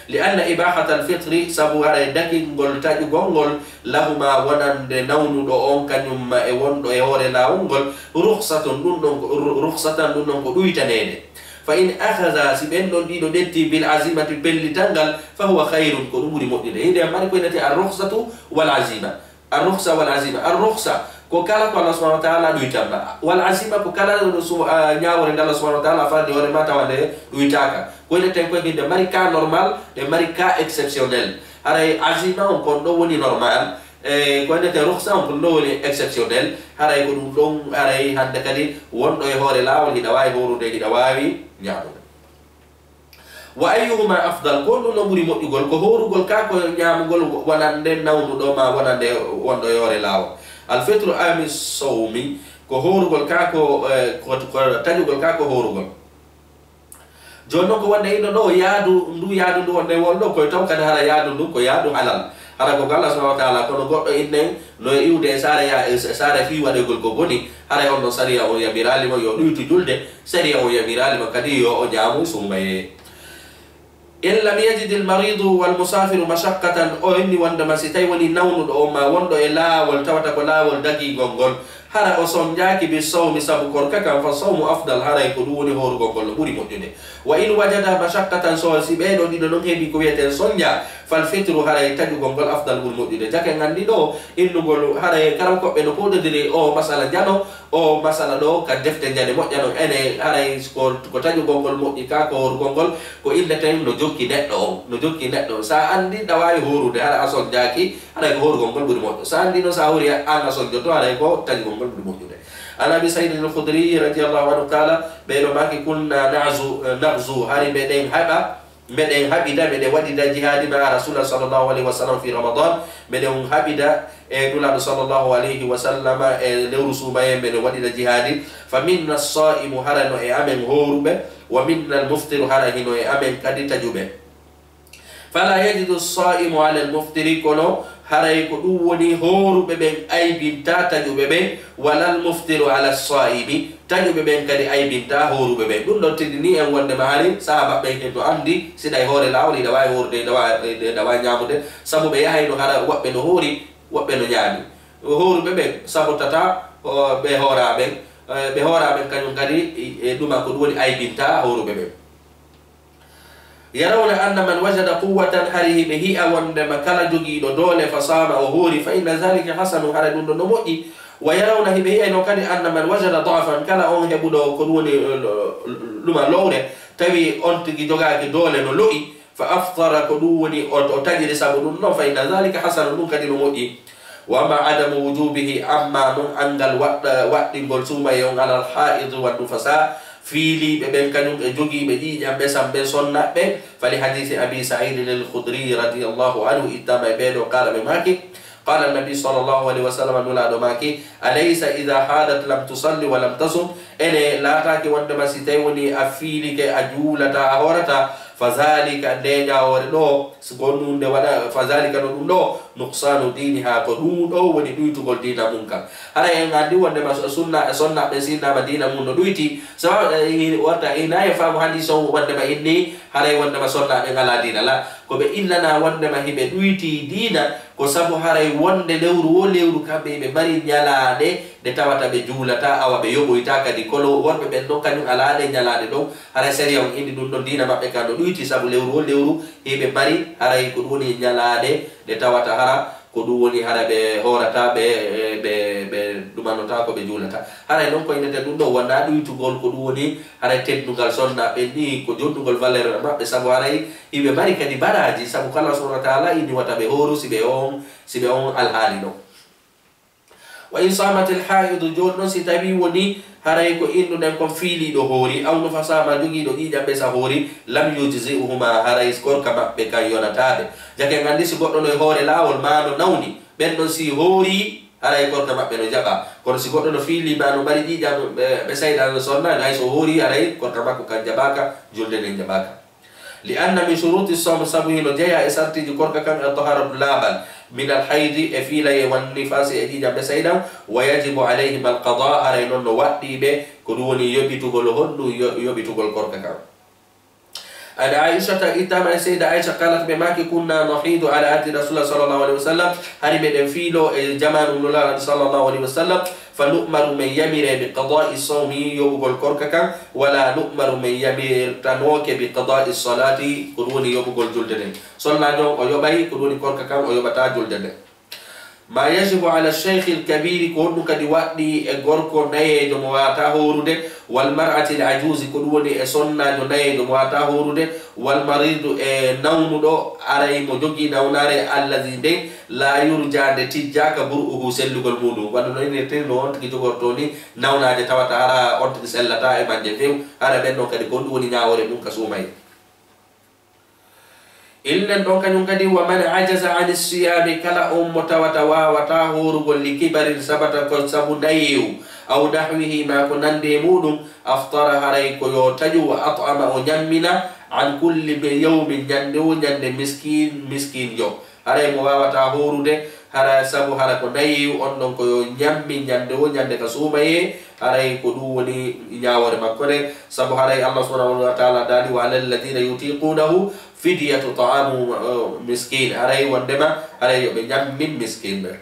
لأن إباحة الفطر سبو هذا دكين قول تاجو قول لهما ونان نونو دو أون كنيم إيوان دو إيوان لاون قول رخصة دونون قدوي تنين فإن أخذ سبين دون دي دو دتي بالعزيمة باللي تنقل فهو خير كنموري مؤمنين هذا ما نقول نتي الرخصة والعزيمة الرخصة والعزيمة الرخصة ko kala ko Allah Subhanahu wa ta'ala duitamba wal azima ko kala no nyaawore Allah Subhanahu wa ta'ala fa de hore mata wande duitaka ko ile tempo de marika normal de marika exceptionnel haray azima on ko do woni normal ko ndete rukhsa on kulloli exceptionnel haray ko dum don haray hande kadi wondo e hore lawol hida wawi horude hida wawi nyaamude wa ayyuhuma afdal ko no buri moddugol ko horugol ka ko nyaamugol wonande nawnudo ma wonande wondo e hore lawol al fitru ami sawmi ko horugol ka ko tajugol ka ko horugol jonno ko wonde ino do yaadu ndu wonde woldo ko taw kada hara yaadu ndu ko yaadu halal hara ko Allah subhanahu wa ta'ala kono goddo inne no iwde sare fi wade gol ko boni hara on no sariya o yamirali mo yo duytu julde sariya o yamirali mo kadi yo o jaamu sumbaye illa yajid al marid wal musafir mashaqqatan o inni wanda masitay woni nawnu do ma wondo e laawol tawata ko laawol dagi gongol hara o sonjaaki bi sawmi sabu korka kam fa sawmu afdal hara ko duwoni horugo gol buri moddude wa in wajada mashaqqatan so si be do dido non hebi ko wiete sonja fal fitru hara tajugo gol afdal buri moddude jake ngandi do innugol hara karam ko be no pododiri o masala jano o masala do ka defte jane mojjano ene hara ko tajugo gol moddi ka ko horugo gol ko illa tan no jokki neddo sa andi dawawi horude hara asol jaaki hara ko horugo gol buri moddo sa andi no sa hori an asol jotto hara ko tajugo عن ابي سعيد الخدري رضي الله عنه قال بينما ماكي كنا نغزو هاري بدين habida bede wadida jihad ma rasulullah sallallahu alaihi wasallam fi ramadan bede habida dulado sallallahu alaihi wasallam lewru subaye bede wadida jihad fa minna as-sa'im harano e amen horube wa minna al-muftir harahino e amen kadi tajube fala yajidu as-sa'im ala al-muftir kono haray ko dum woni horube ben aybinta tajube ben walal muftiru ala as-sa'ibi tajube ben kadi aybinta horube ben dum do tidini en wonde maari sahaba be en to andi siday hore lawli da way horde da way nyamude sabu be yahay no hara wabbe no hori wabbe no nyaami horube ben sabu tata be hora ben kanyum kadi duma ko woni aybinta horube ben يرون أن من وجد قوة هذه به أو أن مكان جوجي دولة فصام أو هوري فإن ذلك حسن هذا دون نموئي ويرون به أنه كان أن من وجد ضعفا كلا أن يبدو كلون لما لونه تبي أنت جوجا دولة نلوئي فأفطر كلوني أو تجري سبب فإن ذلك حسن دون كدي نموئي وما عدم وجوبه أما من عند الوقت بالسوما يوم على الحائض والنفساء فيلي بين كانوا جوجي بدي جنب سامبل سنة بين فلحديث أبي سعيد الخدري رضي الله عنه إتما بين وقال بماكي قال النبي صلى الله عليه وسلم نولا دماكي أليس إذا حادت لم تصلي ولم تصم إن لا تاكي وندما ستيوني أفيلي كأجولة أهورتا فذلك دينيا وردو سكونون دوانا فذلك ندو نقصان دينها كدودو ونيدويتو كل دينا منكر هذا yang ngadi wanda masuk sunnah besina madina mun duiti sebab warta ina ya fahamu hadis wanda ma inni hare wanda masonna de ngaladina la ko be illana wanda ma hibe duiti dina ko sabu hare wonde lewru kambe be bari nyalade de tawata be julata awa be yoboyta kadi kolo worbe be do kanyum alade nyalade do hare seri on indi dun don dina mabbe kado duiti sabu lewru hibe bari hare ko doni nyalade de tawata hara ko dum woni hara be horata be dumanota ko be julata hara non ko inete dum do wanda duytugol ko dum woni hara teddugal sonna be ni ko joddugol valeur mabbe sabu hara ibe bari kadi baraji sabu kala subhanahu wa ta'ala ini wata be horu sibe on al halino wa in samat al haid jodno si tabi woni haray ko indu den ko fili do hori aw no fasama jogi do ija be sa hori lam yujzi'uhuma haray skor kama be kan yonatabe jake ngandi si goddo no hore lawol mano nawni ben don si hori haray ko kama be no jaba ko si goddo no fili mano bari ija be sayda no sonna ay so hori haray ko kama ko kan jabaka julde den jabaka لأن من شروط الصوم سبه لجيا إسرتي جكورك كان الطهارة اللابل من الحيض إفيلا والنفاس أجي جنب سيدا ويجب عليهم القضاء أرينون وقتي به كدوني يبتو قلهن يبتو قل كورك كان أن عائشة إتما السيدة عائشة قالت بماكي كنا نحيد على عهد رسول الله صلى الله عليه وسلم هرب فيلو الجمال الله صلى الله عليه وسلم فنؤمر من يمر بقضاء الصوم يوغل كوركك ولا نؤمر من يمر تنوك بقضاء الصلاة كدوني يوغل جلدن صلى الله عليه ويوبي كدوني كوركك ويوبتا جلدن ما يجب على الشيخ الكبير كون كدي وادي غوركو ناي دو مواتا هورودي والمرأة العجوز كدوني اسonna دو ناي دو مواتا هورودي والمريض نوم دو اري مو جوغي نوناري الذي دي لا يرجى تجاك برؤه سلغول مودو waddo ni te no on tigi jogortoni nawnaade tawata ara on tigi sellata e manje few ara benno kadi gondu woni nyaawore mum ka sumay illen don kanyum kadi wa man ajaza an as-siyam kala mutawatawa wa tahurugol likibarin sabata ko sabu dayu aw nahwihi ma kunande mudum aftara haray ko yo taju wa at'ama o nyammina an kulli bi yawmin nyande miskin yo haray mo wawata horude hara sabu hara ko dayu on don ko yo nyammi nyande ka sumaye haray ko du woni nyaawore makore sabu haray Allah subhanahu wa ta'ala dali wa alal ladina yutiqunahu fidyatu ta'amu miskin haray wondema haray yo be nyam min miskin be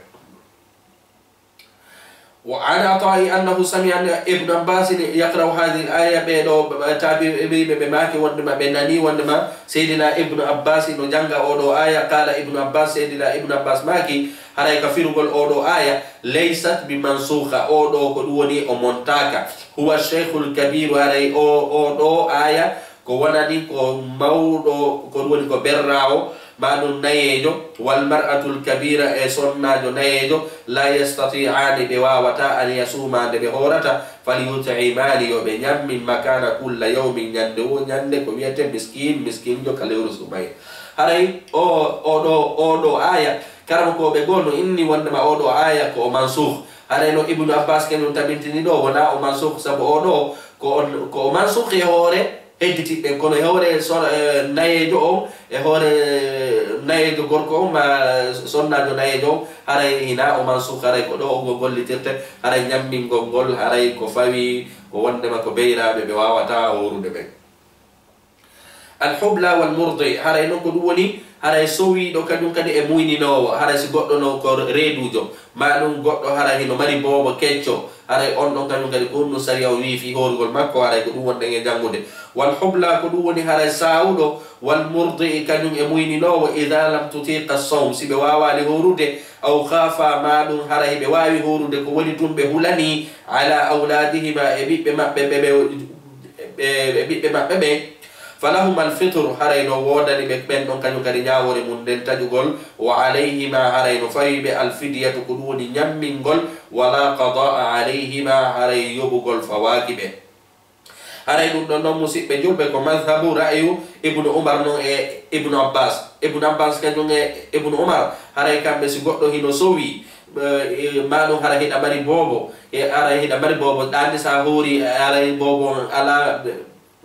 wa ana ta'i annahu sami'a ibn abbas yaqra hadhihi al-aya be do tabi be maki wondema be nani wondema sayyidina ibn abbas no janga odo aya kala ibn abbas sayyidina ibn abbas maki haray kafirugol odo aya laysat bi mansukha odo ko duwoni o montaka huwa shaykhul kabir haray odo aya ko wonani ko mawdo ko woni ko berrawo manum nayejo wal mar'atul kabira e sonnajo nayejo la yastati'ani be wawata an yasuma de be horata falyut'imani yo be nyammi makana kulla yawmin nyande ko wiete miskin jo kalewru sumay haray odo aya karam ko be gonno inni wondema odo aya ko mansukh haray no ibnu abbas ken tabintini do wona o mansukh sabu odo ko mansukh e hore editi be kono hore so nayejo o e hore nayejo gorko ma sonnajo nayejo haray hina o mansukh haray ko do o gollitirte haray nyammin gongol haray ko fawi ko wondema ko beyraabe be wawata horude be al hubla wal murdi haray no ko duwoni haray sowi do kadum kadi e muynino haray si goddo no ko reedujo manum goddo haray no mari bobo kecco haray on don kadum kadi ko no sariya wi fi horgol makko haray ko dum wonde e jangude wal hubla ko dum woni haray saawdo wal murdi kadum e muynino idha lam tutiqa as-sawm si be wawali horude aw khafa madum haray be wawi horude ko woni tumbe hulani ala auladihima e bibbe mabbe be falahum al-fitr haray no wodani be ben don kanyu kadi nyaawore mun den tajugol wa alayhima haray no faribe al-fidyatu kuduni nyammingol wala qadaa alayhima haray yobugol fawakibe haray dum don musibbe julbe ko mazhabu ra'yu ibnu umar no e ibnu abbas kanyu e ibnu umar haray kambe si goddo hino sowi manu haray hida mari bobo e haray hida mari bobo dandi sa hori haray bobo ala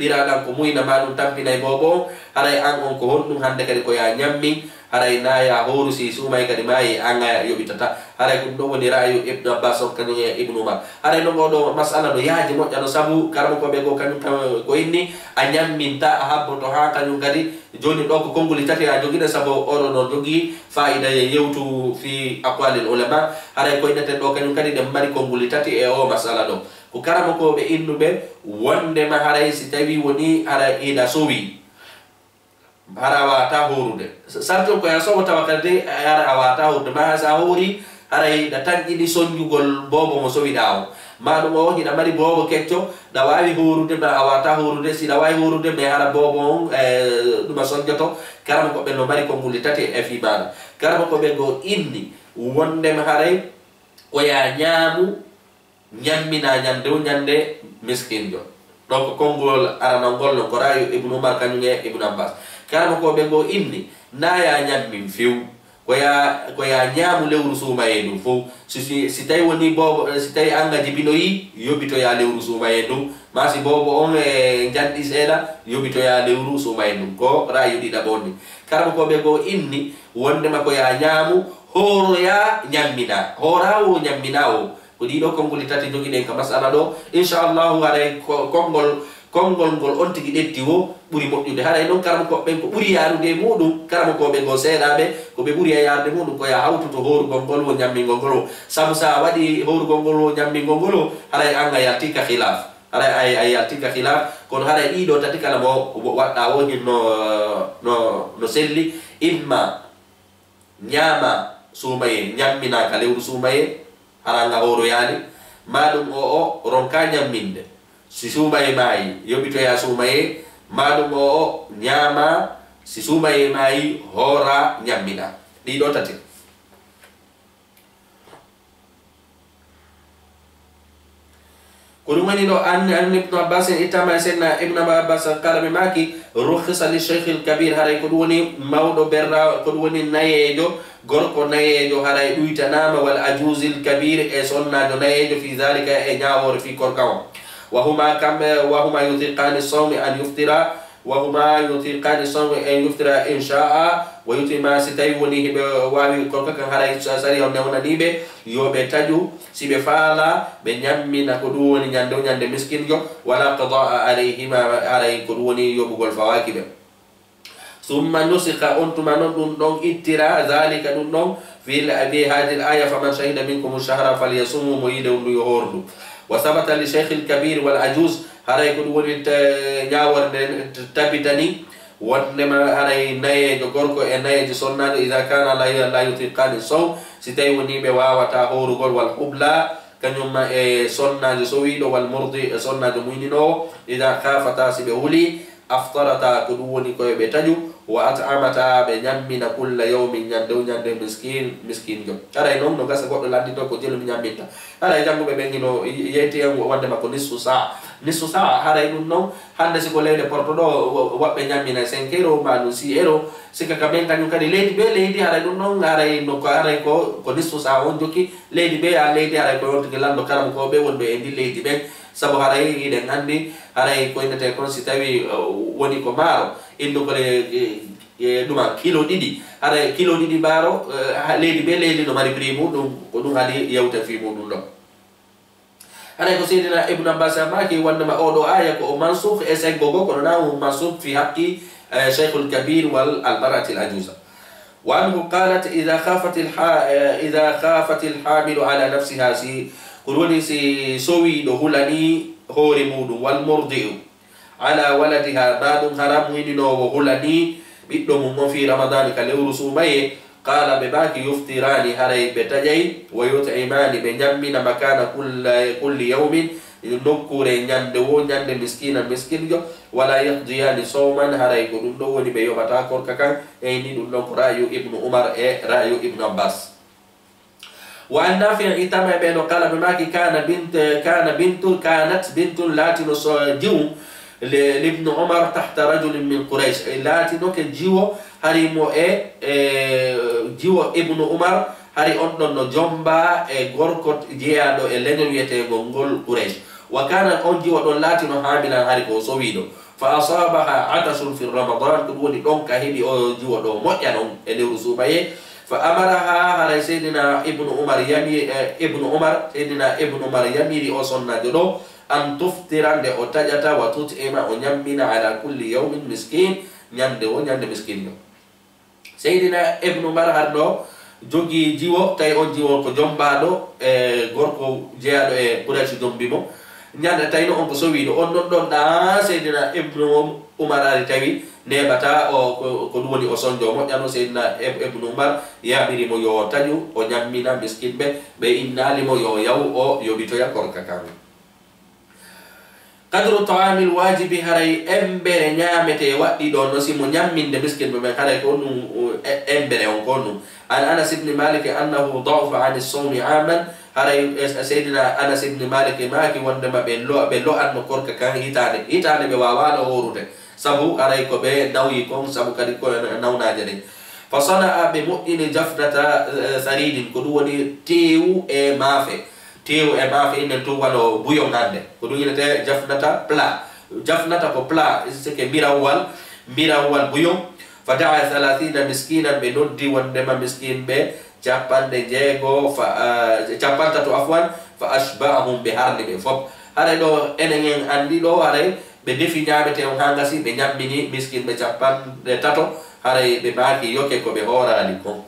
biradan ko muyna manum tampinay bobo haray an on ko hondum hande kadi ko ya nyammi haray na ya horusi sumay kadi mai anga yobitata haray ko do woni ra'yu ibnu abbas kadi ibnu umar haray no godo masala do yaaji mo jano sabu karamo ko be go kanum ko inni a nyamminta a habbo to ha kanum kadi joni do ko konguli tati a jogina sabo oro no jogi faida yewtu fi aqwalil ulama haray ko inete do kanum kadi de mari konguli tati e o masala do ko karamo ko be innube wonde ma haray si tawi woni ara ida sowi harawa ta horude sarto ko ya sobo tawakade ara awata horude ma sa hori haray da tan idi sonjugol bobo mo sowi dawo madum o hina mari bobo kecco da wawi horude ma awata horude si da wawi horude me hara bobo duma sonjoto karamo ko be no mari ko ngulitati e fi bana karamo ko be go inni wonde ma haray ko ya nyaamu nyammina nyande miskin jo donc kongol arana ngol no korayo ibnu umar kanyunge ibnu abbas karamo ko be go inni naya nyammin fiu ko ya nyamu lewru suma yedu fu si tay woni bobo si tay anga jibinoyi yobito ya lewru suma yedu masi bobo on e jandi sela yobito ya lewru suma yedu ko rayu di dabonni karamo ko be go inni wonde mako ya nyamu horo ya nyammina horawo nyaminao ko dido kongol tati jogi den ka masala do inshallah haray kongol gol on tigi detti wo buri moddude haray non karamo ko be ko buri yarude mudum karamo ko be go seedabe ko be buri yarude mudum ko ya hawtuto horu gongol wo nyammi gongol sabu sa wadi horu gongol wo nyammi gongol haray anga yatika khilaf haray ay yatika khilaf kon haray dido tati kala mo wadda wo no selli imma nyama sumaye nyammina ka lewru sumaye haranga horo yani madum o ronka nyamminde si sumaye mai yobito ya sumaye madum o nyama si sumaye mai hora nyammina di do tati ولمن أن ابن عباس إتما سيدنا ابن عباس قال بماكي رخص للشيخ الكبير هراي كدوني مولو برا كدوني نايجو غوركو نايجو هراي دويتنام والعجوز الكبير سنة نايجو في ذلك ناور في كوركاو وهما يطيقان الصوم أن يفطر أن يفطر إن شاء ويتم ستيوني واوي كوركا هراي ساري ونونا نيبه يوبتاجو sibe fala be nyammi na ko duwoni nyande miskin jo wala qadaa alayhima aray ko duwoni yobugol fawakibe summa nusika untuma non dun don ittira zalika dun don fil abi hadhihi al-aya faman shahida minkum ash-shahra falyasumhu muyidu yuhurdu wa sabata li shaykh al-kabir wal ajuz haray ko duwoni nyawar tabitani wadnema haray naye do gorko e naye do sonnado idha kana la yutiqani saw sitay woni be wawata horugol wal hubla kanyuma e sonnajo sowido wal murdi sonnajo muynino idha khafata sibe huli aftarata ko woni ko be taju wa at'amata be nyammina kulla yawmin nyande miskin jo ara non no gasa goddo laddi to ko jelo nyammita ara jango be bengino yete wande makko nisfu sa ara dum non hande si ko leyde porto do wabbe nyammina 5 euro ma no 6 euro sika kamen kanyu kadi leydi ara dum non ara no ko ara ko nisfu sa on joki leydi be a leydi ara ko wonto lando karam ko be wonbe e ndi leydi be sabo haray iden andi haray ko indete kon si tawi woni ko maro indo ko le duma kilo didi haray kilo didi baro leydi be leydi no mari prix mudum ko dum hadi yewta fi mudum do haray ko sidina ibn abbas maki wandama odo aya ko mansukh e sen gogo ko nawo mansukh fi haqqi shaykh al-kabir wal al-mar'ati al-ajuza وعنه قالت إذا خافت الحامل على نفسها قولوني سي سوي دهولاني هوري مودو والمرضع على ولدها بعد حرام وينو وهولاني بيدوم في رمضان كاليورو سومي قال بباكي يفطراني هري بتجي ويطعمان بنيامين مكان كل يوم نكور نياند مسكين جو ولا يقضيان صوما هري قدوم وني بيوم تاكور كاكان ايني دون رايو ابن عمر رايو ابن عباس وعن نافع إتما بينه قال بماكي كانت بنت لاتي جيو لابن عمر تحت رجل من قريش لاتي نوك جيو هريمو جيو ابن عمر هري أنو جنبا غوركوت جيادو لنو يتغنغل قريش وكان جيو دون لاتي نو حاملا هريكو سويدو فأصابها عطش في رمضان تقولي دونك هيدي جيو دو مؤيانو اللي رسوبايه فأمرها على سيدنا ابن عمر يميري أصنع جدو أن تفطر عند أتجتا وتطعم ونيمنا على كل يوم مسكين نيند مسكين سيدنا ابن عمر هردو jogi jiwo tay on jiwo ko jombado gorko jeado quraish jombimo nyanda tay no on ko sowido on don da seydina ibnu umar ari tawi nebata o ko woni o sonjo mo jano seydina ibnu umar ya biri mo yo taju o nyammina miskin be innali mo yo yaw o yobito yakor kakam qadru ta'amil wajibi haray embere nyamete waddi do no simo nyamminde miskin be haray ko num embere on ko num an Anas ibn Malik annahu da'afa 'an as-sawmi 'aman haray sayyidina Anas ibn Malik maki wonde mabbe lo an no korka kan hitane be wawano horude sabu haray ko be dawi ko sabu kadi ko nawnaje de fa sana'a bi mu'in jafnata saridin ko woni tewu e mafe inen to walo buyon hande ko dum yinete jafnata ko pla sike mirawal buyon fada'a 30 miskinan be noddi wondema miskin be capande jego capanta to afwan fa ashba'ahum bi harli be fop hare do enen andi do hare be defi nyamete on hangasi be nyammini miskin be capande tato hare be baaki yoke ko be horali ko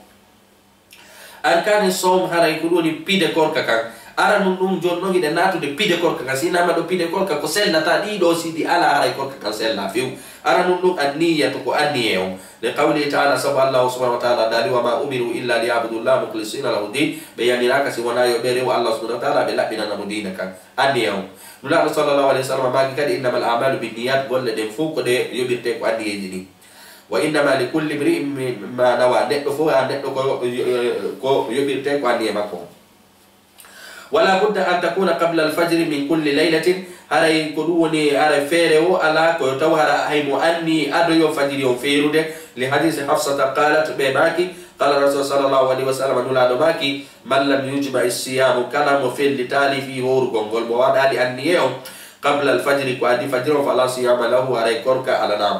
an kan som hare ko doni pide korka kan ara num jonno gide natude pide korka ka sinama do pide korka ko sellata di do sidi ala ara korka kan sella fiu ara num anniyatu ko anniyo li qawli ta'ala subhanahu wa ta'ala dali wa ma umiru illa liya'budu Allah mukhlisina lahu din bayanira kasi wana yo bere wa Allah subhanahu wa ta'ala be labina na mudina kan anniyo nula sallallahu alaihi wasallam magi kadi innamal a'malu binniyat golle den fu ko de yobirte ko anniye jini wa innama likulli imri'in ma nawa neddo fu neddo ko yobirte ko anniye makko wala budda an takuna qabla al-fajr min kulli laylatin haray ko duwoni ara ferewo ala ko tawara hay mo anni ado yo fajiri o ferude li hadith hafsa qalat be maki qala rasul sallallahu alaihi wasallam nula do maki man lam yujma as-siyam kana mo fel litali fi hor gongol mo wadali anni o qabla al-fajr ko adi fajro fala siyama lahu aray korka ala nam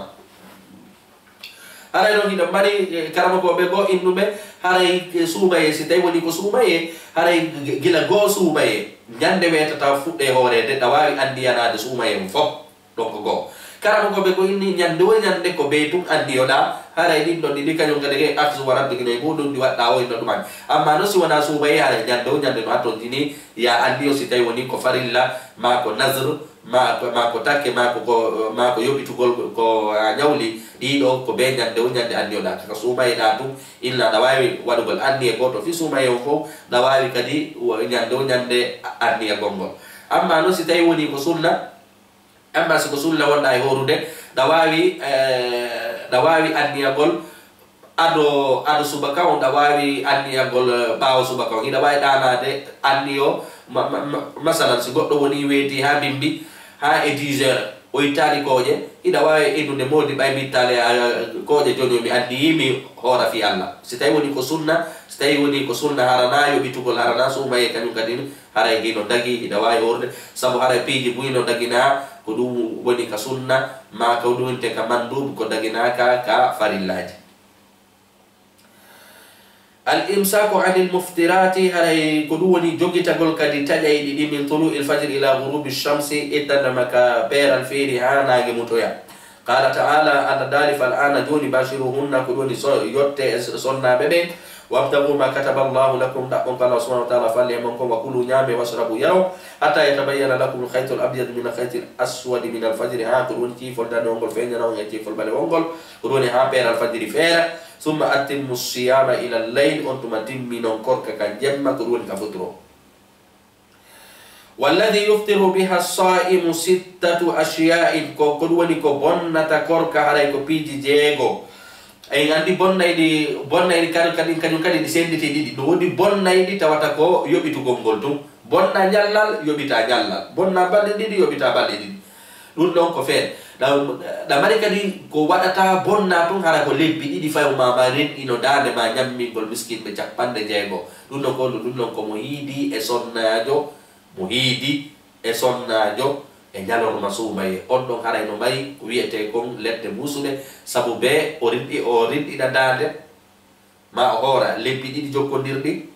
haray no hida mari karama ko be go innube haray suumaye si tay woni ko suumaye haray gila go suumaye nyande wetata fudde horede dawawi andi yanade suumaye fo donc go karama ko be go inni nyande wo nyande ko be tum andi yoda haray din don di kanyum gadege aksu warabbe gine bodum di wadda o no dum amma no si wana suumaye haray nyande wo nyande no aton dini ya andi o si tay woni ko farilla ma ko nazr ma ko take ma ko yobitugol ko nyawli dido ko be nyande o nyande andi oda ka suumaye da tum illa dawawi wadugol andi e goto fi suumaye fo dawawi kadi nyande o nyande andi e gongol amma no si tay woni ko sunna amma si ko sunna wonda e horude dawawi andi e gol ado subaka on dawawi andi e gol bawo subaka on dawawi danade andi o masalan si goddo woni weti ha bimbi ha e 10h o itali koje ida wawi edude modi bay mitale koje joni mi andi mi hora fi Allah si tay woni ko sunna si tay woni ko sunna harana yo bitugol harana so may kanyum kadin haray gino dagi ida wawi horde sabu haray piji buino dagina ko dum woni ka sunna ma ko dum te ka mandub ko dagina ka farillaji al-imsaku 'anil muftirati haray ko duwoni jogitagol kadi tajay di min tulu'il fajr ila ghurubi shamsi itanna maka beral firi hana ge mutoya qala ta'ala ana dari fal ana joni bashiruhunna ko doni yotte sonna bebe wabtagu ma kataba Allahu lakum ta'um qala subhanahu wa ta'ala falyamunkum wa kulu nyame washrabu yaw hatta yatabayyana lakum al-khaytul abyad min al-khaytil aswad min al-fajr ha ko doni fol dan ngol feñana on e fol bale wongol ko doni ha beral fajr fera summa atimmu siyama ila al-layl ontum timmi non korka kan jemma ko woni ka futuro walladhi yuftiru biha as-sa'imu sittatu ashya'in ko woni ko bonnata korka haray ko piji jeego ay andi bonnaydi kanyum kadi di senditi didi do wodi bonnaydi tawata ko yobitu gongol tum bonna nyallal yobita nyallal bonna balde didi yobita balde didi dun don ko fe da mari kadi ko wadata bonna tun hara ko lebbi didi fayo mamarin ino dande ma nyammi gol miskin be capande jeego dun non ko mo hidi e sonnajo e jalor masumay on don hara no mari ko wiete kon ledde musude sabu be o rindi da dande ma o hora lebbi didi jokkondirdi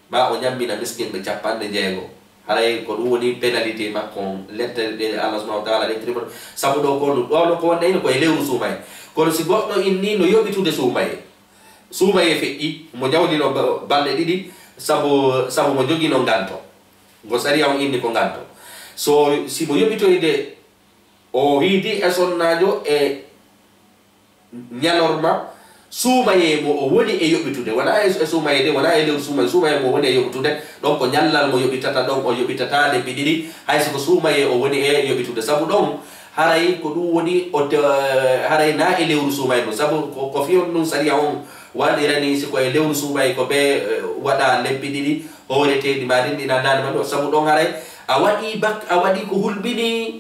ma o nyammi na miskin be capande jeego haray ko dum woni penalty makko lette de Allah subhanahu wa ta'ala de tribunal sabu do ko wonde ko e lewru sumay kono si goddo inni no yobitude sumay fe'i mo jawdi no balle didi sabu mo jogi no ganto go sari on inni ko ganto so si mo yobitoyde o hidi e sonnajo e nyalorma suumaye mo o woni e yobitude wala e suumaye de wala e lew suumaye mo woni e yobitude donc ko nyallal mo yobitata donc o yobitata de bididi hay so suumaye o woni e yobitude sabu don haray ko dum woni o haray na e lewru suumaye no sabu ko fiyon non sariya on wadi rani si ko e lewru suumaye ko be wada lebbi didi horete di marin dina nan man sabu don haray a wadi ko hulbini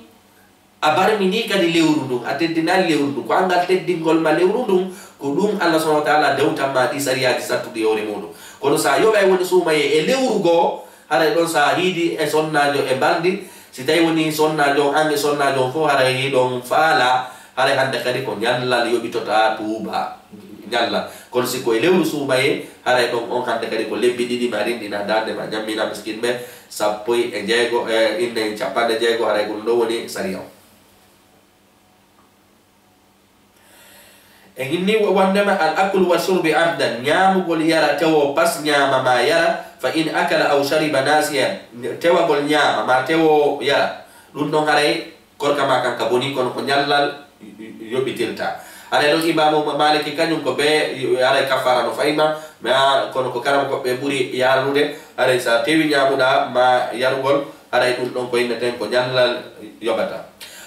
abarmi ni kadi lewru dum ateddina lewru dum ko angal teddingol ma lewru dum ko dum Allah subhanahu wa ta'ala dewta ma di sariyaji sattude yore mudum kono sa yoɓay woni suumaye e lewru go haray don sa hidi e sonnajo e baldi si tawi woni sonnajo ange sonnajo fo haray don faala haray hande kadi ko nyallal yobitota tuuba nyalla kono si ko e lewru suumaye haray don on hande kadi ko lebbi didi ma rindina dande ma nyammina miskin be sappoy e jeego inne capande jeego haray ko do woni sariya إني وندم الأكل والشرب عمدا نعم قل يرى تو بس نعم ما يرى فإن أكل أو شرب ناسيا تو قل نعم ما تو يرى لندن هاي كور كما كان كبوني كون كنيالال يوبيتيرتا على لو إمام مالك كان ينكو بي على كفارة نفايما ما كون كرام كو بوري يالوده على ساتيوي نعمودا ما يارغول على لندن كو ينتن كنيالال يوبتا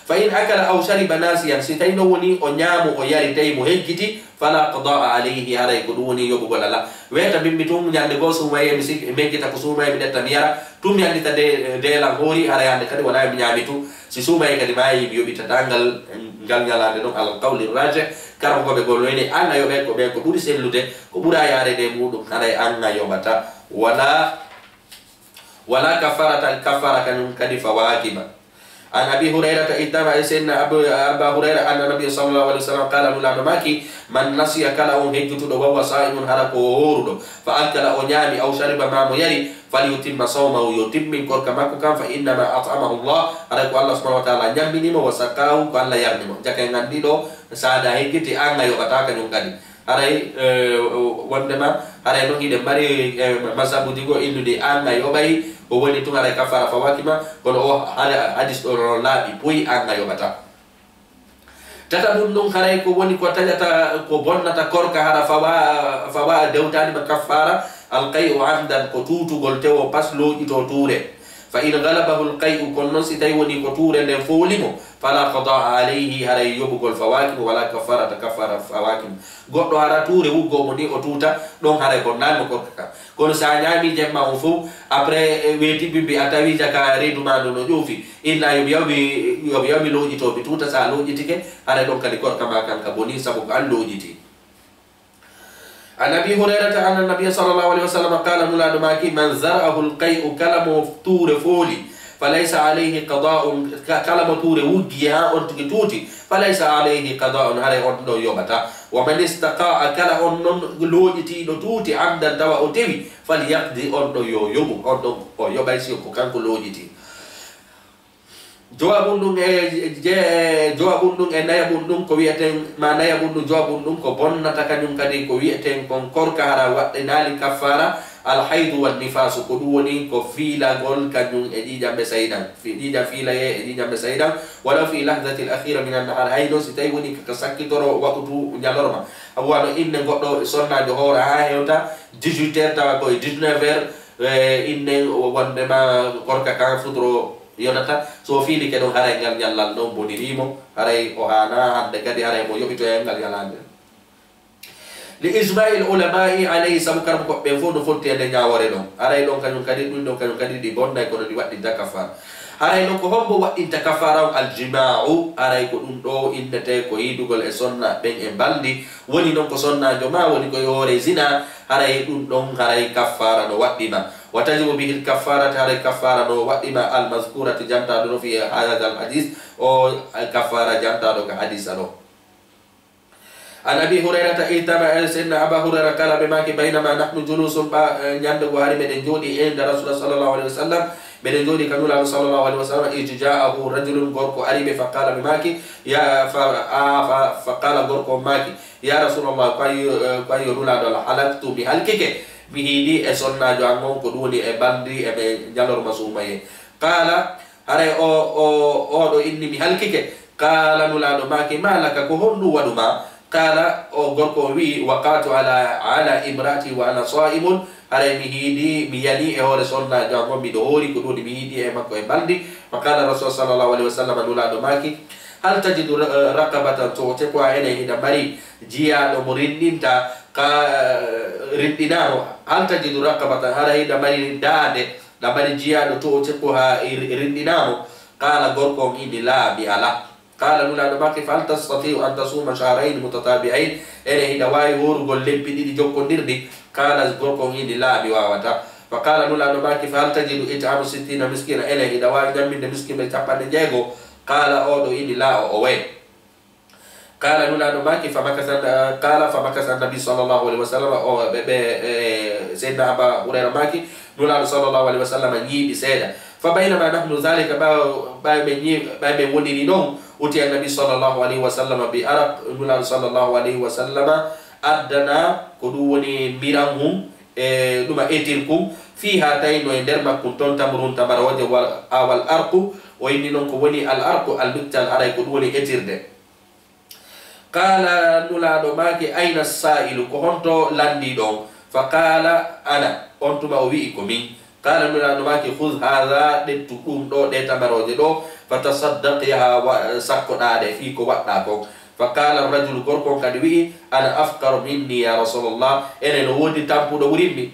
فإن أكل أو شرب ناسيا ستينوني أنيام وياري تيمو هجتي فلا قضاء عليه على يكونوني يوبغل الله ويتا بمبتوم ياندغو سوماي مسيك ميكتا كسوماي من التميارا توم ياندتا دي لانغوري على ياندكا ولا يميامتو سيسوماي كدماي بيوبيتا تانغال غالغالا دون على القول الراجع كارو كو بيغولوني أنا يوبيكو بيكو بودي سيلوده كو بودا ياري دي مودو على أنا يوبتا ولا كفارة كان كدي فواكبا عن أبي هريرة إتبع سيدنا أبا هريرة أن النبي صلى الله عليه وسلم قال له ماكي من نسي كله هجت وهو صائم هرق وهورد فأكل أنيامي أو شرب ما يري فليتم صومه يتم من كرك ماكو كان فإنما أطعمه الله هرق الله سبحانه وتعالى نيامي وسقاه قال يرنم جاكا ngandilo saada hegiti anga yokataka nyongadi haray wondema haray no hide mari masabu digo illude anga yobai o woni tun haray kafara fawakima kono o hadis do laabi puyi anga yobata tata dum dum haray ko woni ko tajata ko bonnata korka hara fawa dewtani ba kafara alqay'u amdan ko tutugol tewo paslo ito ture fa in ghalabahu alqay'u konnon si tay woni ko ture nden folimo fala qada alayhi haray yobugol fawakim wala kafara fawakim goddo hara ture wuggo mo ni o tuta don haray ko nan ko kono sa nyami jemma on fu après weti bimbi atawi jaka redu mando no jofi illa yobi loji to bi tuta sa loji tike haray don kali kor kama kan ka boni sabu an loji ti عن أبي هريرة أن النبي صلى الله عليه وسلم قال مولاد ماكي من زرعه القيء كلمه طور فولي فليس عليه قضاء كلمه طور وجيها أنت توتي فليس عليه قضاء عليه أنت يومتا ومن استقاء كلا أن لوجتي توتي عمدا دواء تبي فليقضي أنت يوم أنت يوبايسي كان لوجتي jawabundung naya bundung ko wi'eten ma naya bundung jawabundung ko bonnata kanyum kadi ko wi'eten kon korka hara wadde nali kafara al haid wan nifas ko duwoni ko fila gol kanyum e jambe saydan dija fila e jambe saydan wala fi lahzati al akhira min an nahar haydo si tay woni ka sakkitoro waqtu nyalorma awano inne goddo sonna do hora ha hewta 18h tawa ko 19h inne wonde ma korka kan futuro yonata so fili ke don haray ngal nyallal don bonirimo haray o hana hande kadi haray mo yobito ngal yalande li ijma'il ulama'i alayhi sabukar ko be fodo fonte de nyaawore don haray don kanyum kadi dum don kanyum kadi di bonda ko di waddi takafar haray no ko hombo waddi takafara al jima'u haray ko dum do indete ko yidugol e sonna ben e baldi woni non ko sonna joma woni ko yore zina haray dum don haray kafara no waddima وتجب به الكفارة على الكفارة وإما المذكورة جمتا دون في هذا الحديث أو الكفارة جمتا دون حديث له عن أبي هريرة إتبع سيدنا أبا هريرة قال بماك بينما نحن جلوس يندق وهاري من جودي عند رسول الله صلى الله عليه وسلم من جودي كانوا له صلى الله عليه وسلم إجاءه رجل غرق أريم فقال بماك يا فقال غرق ماك يا رسول الله قال يقول هذا حلقت بهلكك bihidi e sonna jangon ko duni e bandi e be jalor masumaye qala are o do inni mi halkike qala nulado maki malaka ko hondu waduma qala o gorko wi waqatu ala imrati wa ana saimun are mi hidi mi yani e hore sonna jangon mi do hori ko duni mi hidi e makko e bandi faqala rasul sallallahu alaihi wasallam nulado maki hal tajidu raqabatan to te ko ene ida mari jiya do morindinta ka rindinaro hal tajidu raqabatan haray da mari dade da mari jiya do to te ko ha rindinaro qala gorko ngidi la bi ala qala nula do maki fal tastati an tasuma shahrayn mutatabi'ain ene ida way wor gol lebbi didi jokkondirdi qala gorko ngidi la bi wawata faqala nula do maki fal tajidu it'amu 60 miskina ene ida way jamminde miskin be tapande jego qala odo ini la owe qala nula do maki famakasa nabi sallallahu alaihi wasallam o bebe sayyidina aba hurairah maki nula sallallahu alaihi wasallam yibi seda fa bainama nahnu zalika ba be woni ni non uti annabi sallallahu alaihi wasallam bi araq nula sallallahu alaihi wasallam addana ko dum woni miranhum duma etilkum fiha tayno e nder makkum ton tamrun tamarawaje wal arqu o inni non ko woni al arqu al miktal aray ko dum woni etirde. Qala nulaɗo maake ayna sailu ko honto landi ɗon fa qala ana on tuma o wi'i ko min. Qala nulaɗo maake khudh hadha ɗettu ɗum ɗo ɗe tamaroje ɗo fatasaddaq yaha sakkoɗaɗe fi ko waɗɗa kon. Fa qala rajulu gorkon kadi wi'i ana afqaru minni ya rasulullah enen no wodi tampuɗo wurinmi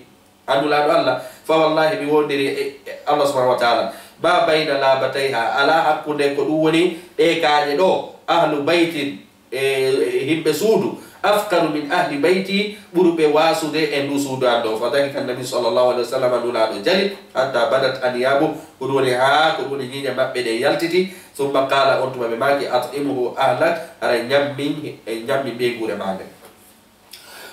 annulaɗo Allah fa wallahi mi wondiri Allah subhanahu wa ta'ala ma bayna labatayha ala hakkunde ko ɗum woni ɗe kaaƴe ɗo ahlu baytin himɓe suudu afkaru min ahli bayti ɓuruɓe wasude e ndu suudu an ɗo fa daki kan nabi sallallahu alaihi wa sallam nulaɗo jali hatta badat aniyabu ko ɗum woni ha ko ɗum woni ñiñe maɓɓe ɗe yaltiti summa qala on tuma ɓe maki atimuhu ahlak ara ñammin ɓe gure maɓe.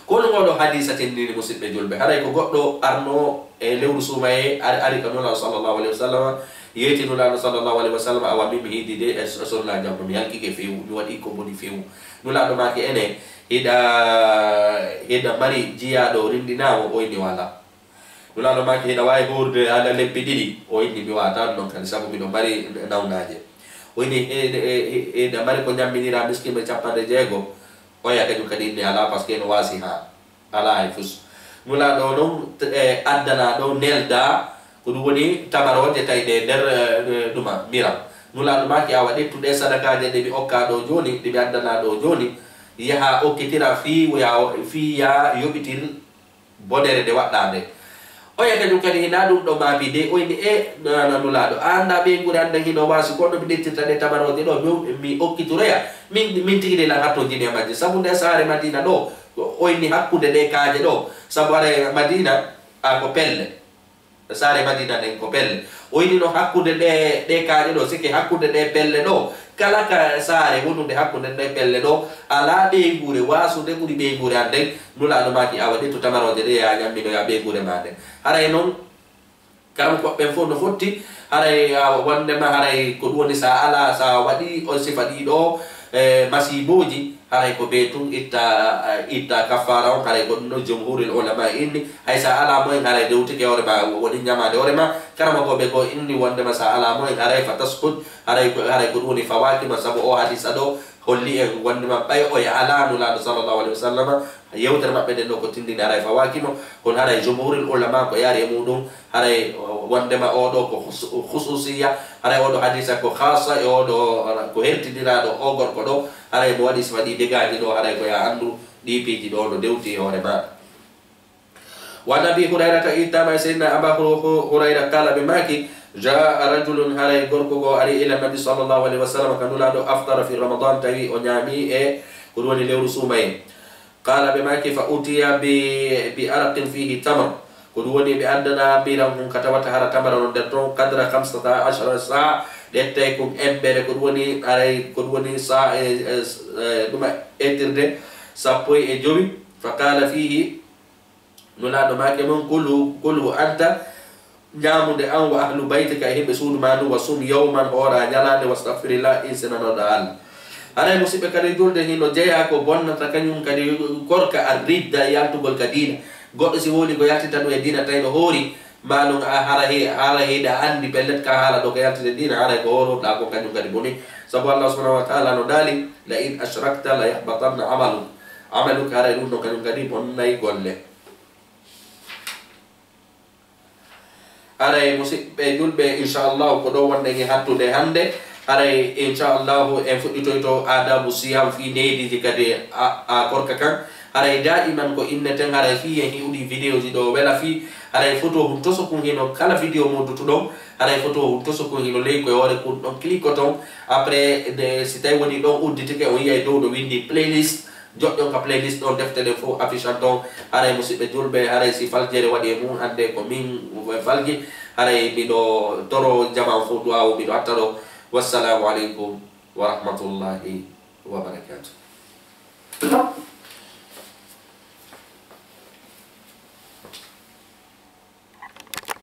kono ngoɗo hadisa tendini musidɓe julɓe haray ko goɗɗo arno e lewru sumaye ari ka nulaɗo sallallahu alaihi wa sallam yeti nulaɗo sallallahu alaihi wa sallam awa min mi hidide e sonna jamma mi halkike fewu mi waɗi ko boni fewu nulaɗo make ene hiɗa mari jiyaɗo rindinamo o inni wala nulaɗo make hiɗa wawi hurde haɗa lebbi ɗiɗi o inni mi wata non kadi saabu miɗo mari nawnaje o inni hiɗa mari ko ñamminira miskime 60 oya kadi kadi inni ala par ce que no wasi ha ala hay fus nulaɗo noon addana ɗo nelda ko ɗum woni tamaroje tawde nder ɗuma miram nulaɗo maki awa ɗettuɗe sadakaje ɗe mi okka ɗo joni ɗe mi addana ɗo joni yaha okkitira fi ya yoɓitir bodere nde waɗɗa nde oya kañum kadi hina ɗum ɗo maabi de oyni nulaɗo anda ɓe guri anda hino wasi goɗɗo mi ɗettirta ɗe tamaroje ɗo mi okkituroya min tigi de lan hatto jini e majje saabu nde saare madina ɗo oyni hakkude ɗe kaaje ɗo saabu ara madina ko pelle saare madina nden ko pelle oyni no hakkude ɗe kaaje ɗo sikki hakkude ɗe pelle ɗo kala ka saare wonude hakkude ɗe pelle ɗo ala ɓeygure wasude ɓuuri ɓeygure an nden nulaɗo maki awa ɗettu tamaroje ɗe ya ñamminoya ɓeygure ma nden haray noon karam koɓɓen fof no fotti haray wondema haray ko ɗum woni sa ala sa waɗi on sifa ɗiɗo masiboji haray ko ɓe tun itta kaffara on haray ko ɗum ɗo jumhuril ulama inni hay sa ala moyen haray dewtike hoorema woni ñamade hoorema karama koɓe ko inni wondema sa ala moyen haray fa taskut haray ko ɗum woni fawakima saabu o hadisa ɗo holli en wondema ɓay o ala nulaɗo sallallahu alaihi wa sallam yewtere maɓɓe nden ɗo ko tindini haray fawakimo kono haray jumhuril ulama ko yaari e muɗum haray wondema oɗo ko khususiya haray oɗo hadisa ko khasa e oɗo ko hertidiraɗo o gorko ɗo haray mo waɗi sifa ɗi degaji ɗo haray ko ya andu ɗi piiji ɗo no dewti hoore maɗa. wa nabi hurayrata ittama seydna aba hurayra kala ɓe maki jaa rajulun haray gorko go ari ila nabi sallallahu alaihi wa sallam kanulaɗo aftara fi ramadan tawi o ñaami e ko ɗum woni lewru suumaye qala ɓe maki fa utiya bi araqin fihi tamr ko ɗum woni ɓe addana miram hum ka tawata hara tamara no nder toon kadra 15 sa ɗettay ko embere ko ɗum woni aray ko ɗum woni sa ɗuma ettirde 15 fa qala fihi nulaɗo make mon kulhu anta ñamude an wa ahlu baytika e himɓe suudu ma ndu wa sum yawman ora ñalande wastahfirillah in senanoɗo Allah haray musidɓe kadi julde hino jeeya ko bonnata kañum kadi korka a ridda yaltugol ka diina goɗɗo si woni ko yaltita ɗum e diina tawi no hoori ma ɗum hara heeɗa andi pellet ka haala ɗo ko yaltide diina haray ko horoɗa ko kañum kadi boni sabu Allah subhanahu wa ta'ala no daali la in ashrakta la yahbatanna amaluka haray ɗum ɗo kañum kadi bonnayi golle. haray musidɓe julɓe inchallahu ko ɗo wonɗen e hattude hannde haray inchallahu en fuɗɗitoyto adabu siyam fi neydiji kadi a korka kan haray daiman ko inneten haray fi en hiwɗi vidéo ji ɗo wela fi haray photo hum toso kun hino kala vidéo modutuɗon haray photo hum toso kun hino ley koye hoore kun ɗon clique ton après si tawi woni ɗon udditike on yiyay dow ɗo windi playlist joɗɗon ka playlist ɗon defte ɗen fof affichant ton haray musidɓe julɓe haray si faljere waɗi e mum hande ko min falji haray miɗo toro jaman fof duwawo miɗo hatta ɗo wassalamu aleykum wa rahmatullahi wa barakatuh.